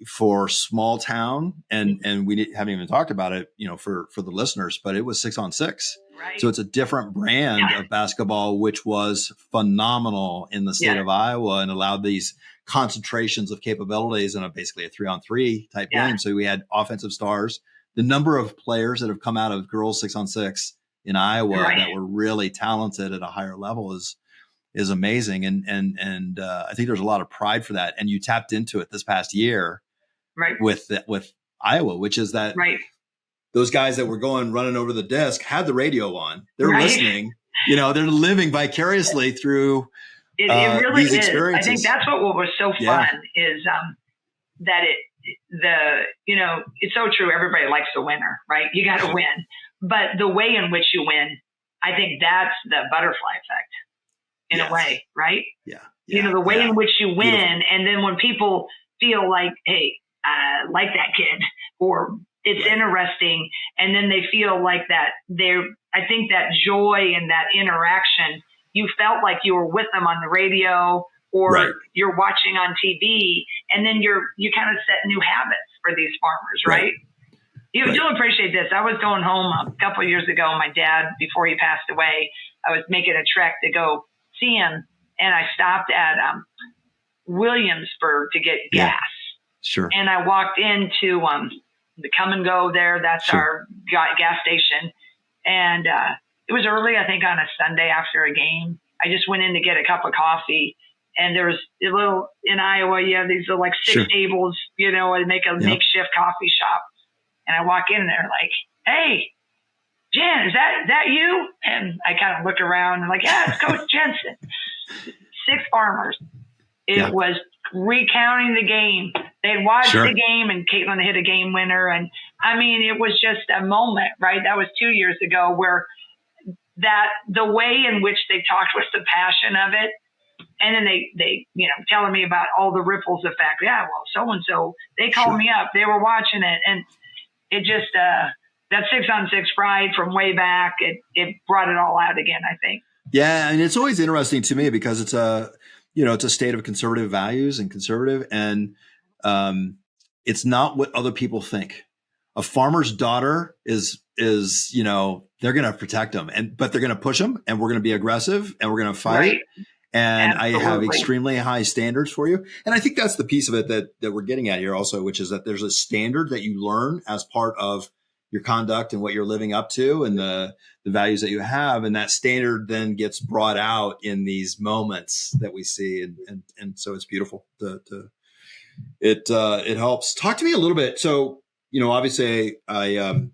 for small town, and we haven't even talked about it, for the listeners, but it was 6-on-6. Right. So it's a different brand of basketball, which was phenomenal in the state of Iowa and allowed these concentrations of capabilities in basically a 3-on-3 type game. So we had offensive stars. The number of players that have come out of girls 6-on-6 in Iowa that were really talented at a higher level is amazing. And I think there's a lot of pride for that. And you tapped into it this past year with Iowa, which is that those guys that were running over the desk had the radio on. They're listening, they're living vicariously through it really these experiences. I think that's what was so fun is that it's so true. Everybody likes the winner, right? You got to win. But the way in which you win, I think that's the butterfly effect in a way, right? The way in which you win. Beautiful. And then when people feel like, hey, I like that kid, or it's interesting. And then they feel like that I think that joy and that interaction, you felt like you were with them on the radio, or you're watching on TV, and then you kind of set new habits for these farmers, right? You'll appreciate this. I was going home a couple of years ago. My dad, before he passed away, I was making a trek to go see him, and I stopped at Williamsburg to get gas. Sure. And I walked into the Come and Go there. That's our gas station. And it was early, I think, on a Sunday after a game. I just went in to get a cup of coffee. And there was a little, in Iowa, you have these little, like 6 tables, and make a makeshift coffee shop. And I walk in there like, hey, Jen, is that you? And I kind of look around and like, yeah, it's Coach Jensen. 6 farmers. It was recounting the game. They'd watched the game, and Caitlin hit a game winner. And I mean, it was just a moment, right? That was 2 years ago, where the way in which they talked was the passion of it. And then they telling me about all the ripples effect. Yeah, well, so-and-so, they called me up. They were watching it. And it just, that 6-on-6 pride from way back, it brought it all out again, I think. Yeah. And it's always interesting to me because it's it's a state of conservative values and it's not what other people think. A farmer's daughter is they're going to protect them, but they're going to push them, and we're going to be aggressive, and we're going to fight. Right. And absolutely. I have extremely high standards for you. And I think that's the piece of it that we're getting at here also, which is that there's a standard that you learn as part of your conduct and what you're living up to and the values that you have. And that standard then gets brought out in these moments that we see. And so it's beautiful. It helps. Talk to me a little bit. So, obviously I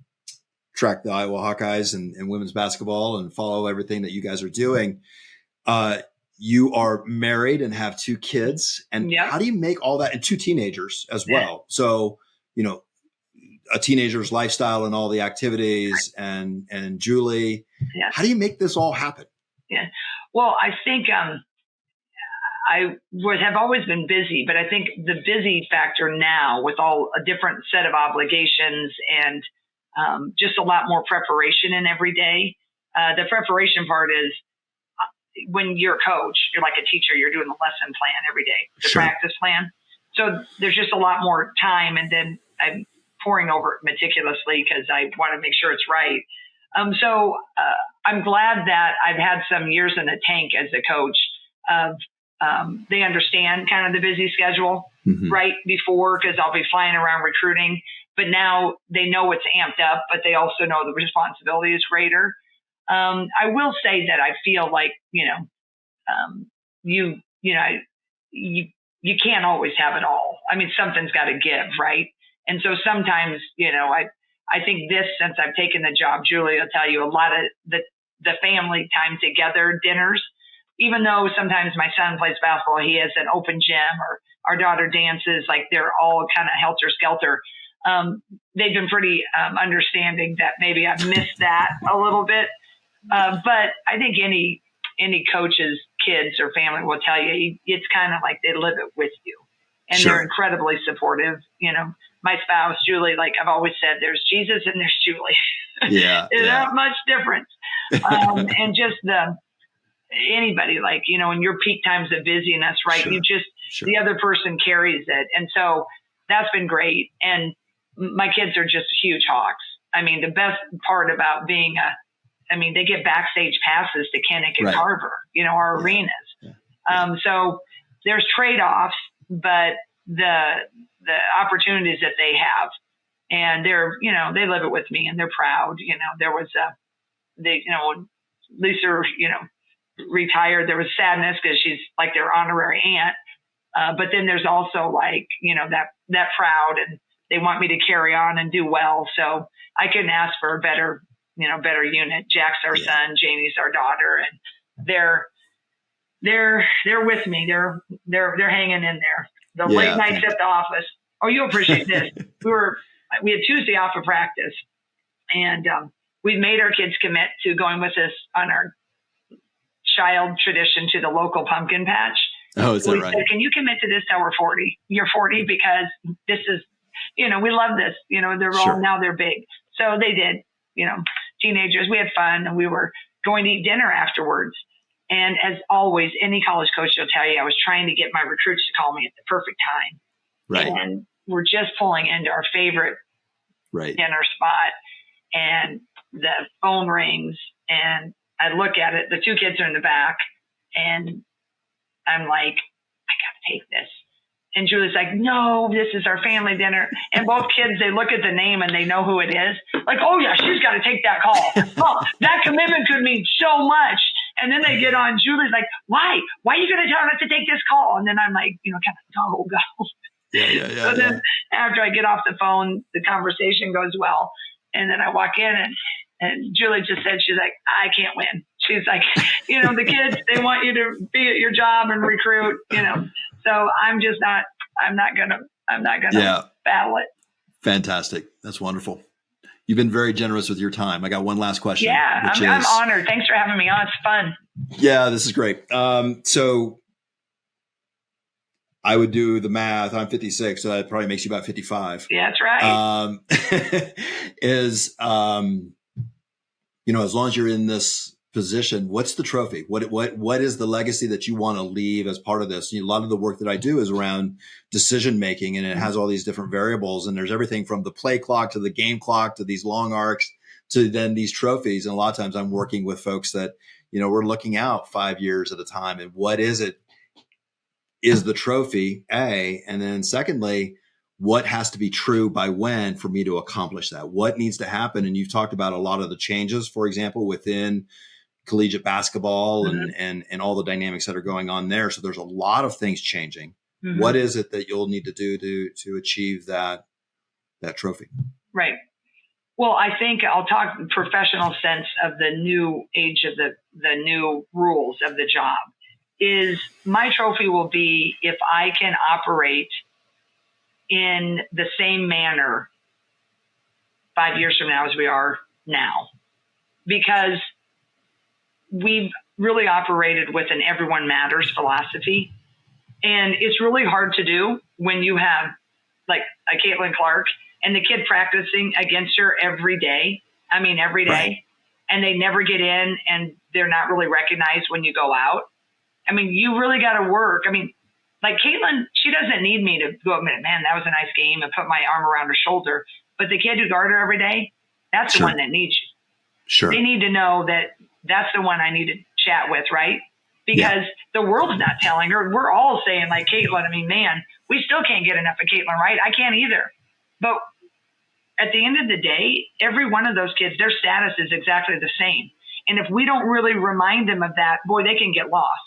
track the Iowa Hawkeyes and women's basketball and follow everything that you guys are doing. You are married and have 2 kids. And how do you make all that, and 2 teenagers as well? So, a teenager's lifestyle and all the activities and Julie, how do you make this all happen? Yeah. Well, I think, I have always been busy, but I think the busy factor now with all a different set of obligations and, just a lot more preparation in every day. The preparation part is, when you're a coach, you're like a teacher, you're doing the lesson plan every day, the practice plan. So there's just a lot more time. And then I'm poring over it meticulously because I want to make sure it's right. So I'm glad that I've had some years in the tank as a coach of they understand kind of the busy schedule right before, because I'll be flying around recruiting. But now they know it's amped up, but they also know the responsibility is greater. I will say that I feel like, you can't always have it all. I mean, something's got to give, right? And so sometimes, I think since I've taken the job, Julie will tell you, a lot of the family time together dinners, even though sometimes my son plays basketball, he has an open gym, or our daughter dances, like they're all kind of helter skelter. They've been pretty understanding that maybe I've missed that a little bit. But I think any coach's kids or family will tell you, it's kind of like they live it with you, and they're incredibly supportive. My spouse, Julie, like I've always said, there's Jesus and there's Julie. There's not much difference. And just anybody, like, in your peak times of busyness, right? You just, the other person carries it. And so that's been great. And my kids are just huge Hawks. I mean, the best part about being they get backstage passes to Kinnick and Carver, our arenas. So there's trade-offs, but the opportunities that they have, and they're, they live it with me and they're proud. There was when Lisa, retired, there was sadness because she's like their honorary aunt. But then there's also like, that proud, and they want me to carry on and do well. So I couldn't ask for a better unit. Jack's our son, Janie's our daughter, and they're with me. They're hanging in there. The late nights at the office. Oh, you appreciate this. We had Tuesday off of practice, and we made our kids commit to going with us on our child tradition to the local pumpkin patch. Oh, is that right? Said, can you commit to this till we're 40? You're 40, because this is, we love this. They're all, now they're big. So they did, teenagers, we had fun, and we were going to eat dinner afterwards. And as always, any college coach will tell you, I was trying to get my recruits to call me at the perfect time. Right. And we're just pulling into our favorite dinner spot, and the phone rings, and I look at it. The two kids are in the back, and I'm like, I got to take this. And Julie's like, no, this is our family dinner. And both kids, they look at the name and they know who it is. Like, oh yeah, she's got to take that call. Oh, that commitment could mean so much. And then they get on. Julie's like, why? Why are you going to tell her not to take this call? And then I'm like, kind of go. So then after I get off the phone, the conversation goes well. And then I walk in, and Julie just said, she's like, I can't win. She's like, the kids, they want you to be at your job and recruit, So I'm not going to battle it. Fantastic. That's wonderful. You've been very generous with your time. I got one last question. Yeah, I'm honored. Thanks for having me on. It's fun. Yeah, this is great. So I would do the math. I'm 56, so that probably makes you about 55. Yeah, that's right. As long as you're in this position, what's the trophy? What is the legacy that you want to leave as part of this? A lot of the work that I do is around decision making, and it has all these different variables, and there's everything from the play clock to the game clock to these long arcs to then these trophies. And a lot of times I'm working with folks that, we're looking out 5 years at a time, and what is it? Is the trophy A? And then secondly, what has to be true by when for me to accomplish that? What needs to happen? And you've talked about a lot of the changes, for example, within collegiate basketball and all the dynamics that are going on there. So there's a lot of things changing. Mm-hmm. What is it that you'll need to do to achieve that trophy? Right. Well, I think I'll talk professional sense of the new age of the new rules of the job. Is my trophy will be if I can operate in the same manner 5 years from now as we are now, because we've really operated with an everyone matters philosophy. And it's really hard to do when you have like a Caitlin Clark and the kid practicing against her every day. I mean, every day. Right. And they never get in, and they're not really recognized when you go out. I mean, you really got to work. I mean, like Caitlin, she doesn't need me to go, man, that was a nice game, and put my arm around her shoulder. But the kid who guards her every day, that's the one that needs you. Sure. They need to know that that's the one I need to chat with, right? because the world's not telling her. We're all saying like Caitlin, I mean, man, we still can't get enough of Caitlin, right? I can't either. But at the end of the day, every one of those kids, their status is exactly the same. And if we don't really remind them of that, boy, they can get lost.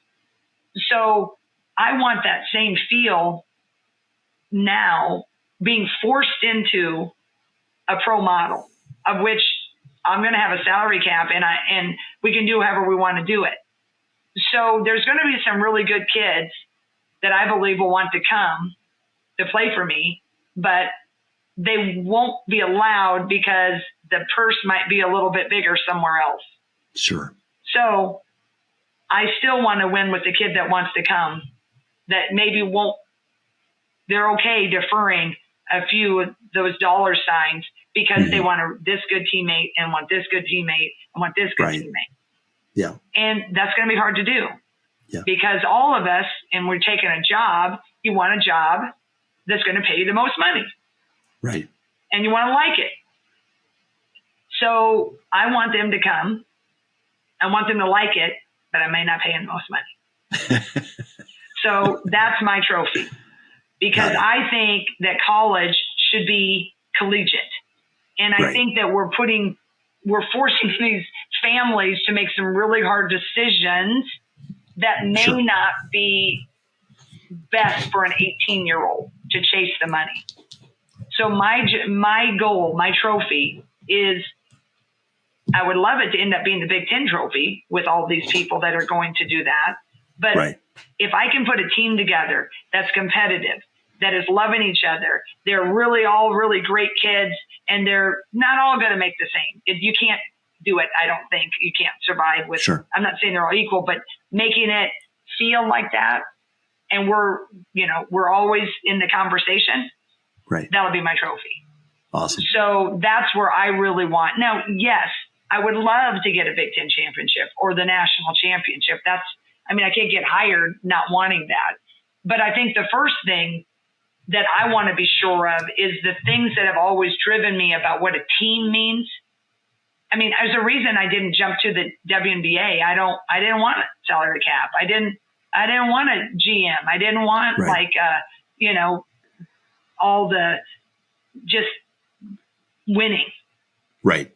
So I want that same feel now being forced into a pro model, of which I'm going to have a salary cap and we can do however we want to do it. So there's going to be some really good kids that I believe will want to come to play for me, but they won't be allowed because the purse might be a little bit bigger somewhere else. Sure. So I still want to win with the kid that wants to come, that maybe won't, they're okay deferring a few of those dollar signs because they want this good teammate and want this good teammate and want this good teammate. Yeah. And that's going to be hard to do because all of us, and we're taking a job, you want a job that's going to pay you the most money. Right. And you want to like it. So I want them to come. I want them to like it, but I may not pay them the most money. So that's my trophy, because I think that college should be collegiate. And I think that we're forcing these families to make some really hard decisions that may not be best for an 18-year-old to chase the money. So my goal, my trophy is, I would love it to end up being the Big Ten trophy with all these people that are going to do that. But if I can put a team together that's competitive, that is loving each other, they're really all really great kids, and they're not all going to make the same. You can't do it. I don't think you can't survive with, I'm not saying they're all equal, but making it feel like that. And we're always in the conversation. That'll be my trophy. Awesome. So that's where I really want. Now, yes, I would love to get a Big Ten championship or the national championship. I can't get hired not wanting that. But I think the first thing that I want to be sure of is the things that have always driven me about what a team means. I mean, there's a reason I didn't jump to the WNBA. I didn't want a salary cap. I didn't want a GM. I didn't want all the just winning. Right.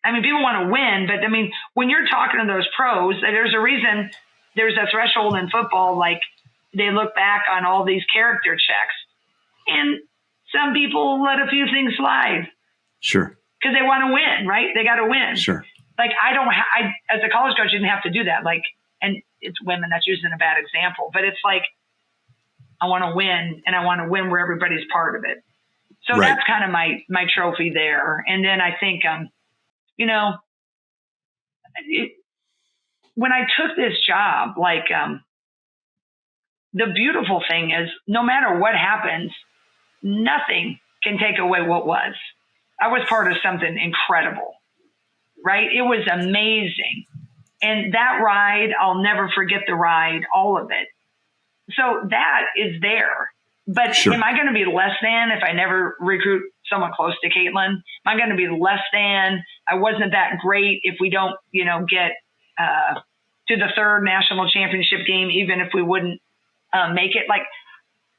I mean, people want to win, but I mean, when you're talking to those pros, there's a reason there's a threshold in football. Like, they look back on all these character checks, and some people let a few things slide. Sure. Because they want to win, right? They got to win. Sure. Like, I as a college coach, didn't have to do that. Like, and it's women, that's using a bad example, but it's like, I want to win, and I want to win where everybody's part of it. So that's kind of my trophy there. And then I think, when I took this job, the beautiful thing is, no matter what happens, nothing can take away what was. I was part of something incredible, right? It was amazing. And that ride, I'll never forget the ride, all of it. So that is there. But am I going to be less than if I never recruit someone close to Caitlin? Am I going to be less than? I wasn't that great if we don't, get to the third national championship game, even if we wouldn't make it. Like,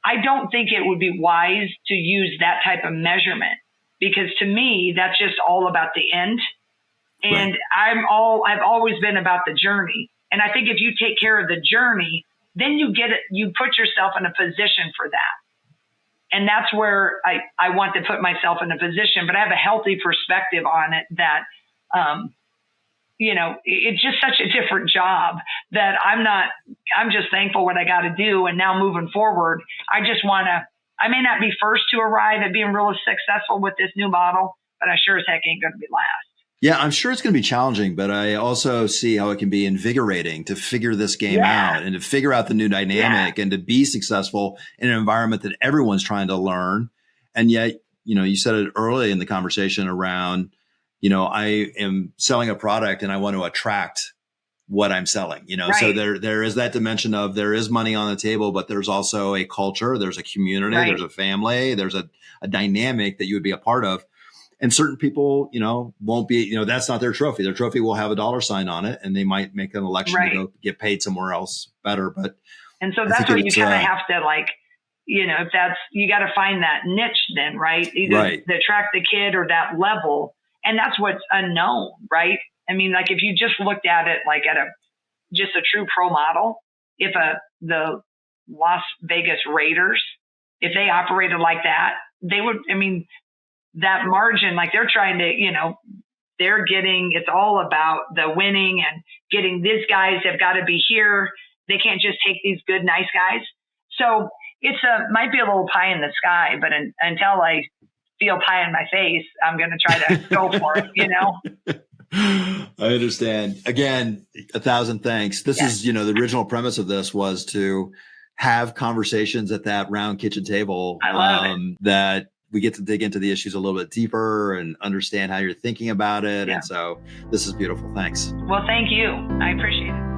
I don't think it would be wise to use that type of measurement, because to me, that's just all about the end. And I've always been about the journey. And I think if you take care of the journey, then you put yourself in a position for that. And that's where I want to put myself in a position, but I have a healthy perspective on it that, it's just such a different job that I'm just thankful what I got to do. And now moving forward, I may not be first to arrive at being really successful with this new model, but I sure as heck ain't going to be last. Yeah, I'm sure it's going to be challenging, but I also see how it can be invigorating to figure this game out and to figure out the new dynamic and to be successful in an environment that everyone's trying to learn. And yet, you said it early in the conversation around, I am selling a product and I want to attract what I'm selling, so there is that dimension of, there is money on the table, but there's also a culture, there's a community, there's a family, there's a dynamic that you would be a part of. And certain people, won't be, that's not their trophy. Their trophy will have a dollar sign on it, and they might make an election to go get paid somewhere else better. But and so that's where you kind of have to if that's, you got to find that niche then, right? Either to attract the kid or that level. And that's what's unknown, right? I mean, like if you just looked at it like at just a true pro model, if the Las Vegas Raiders, if they operated like that, they would, that margin, like they're trying to, they're getting, it's all about the winning and getting these guys have got to be here. They can't just take these good, nice guys. So it's might be a little pie in the sky, but until I feel pie in my face, I'm going to try to go for it, I understand. Again, 1,000 thanks. This is, the original premise of this was to have conversations at that round kitchen table. I love it. That we get to dig into the issues a little bit deeper and understand how you're thinking about it. And so this is beautiful. Thanks. Well, thank you. I appreciate it.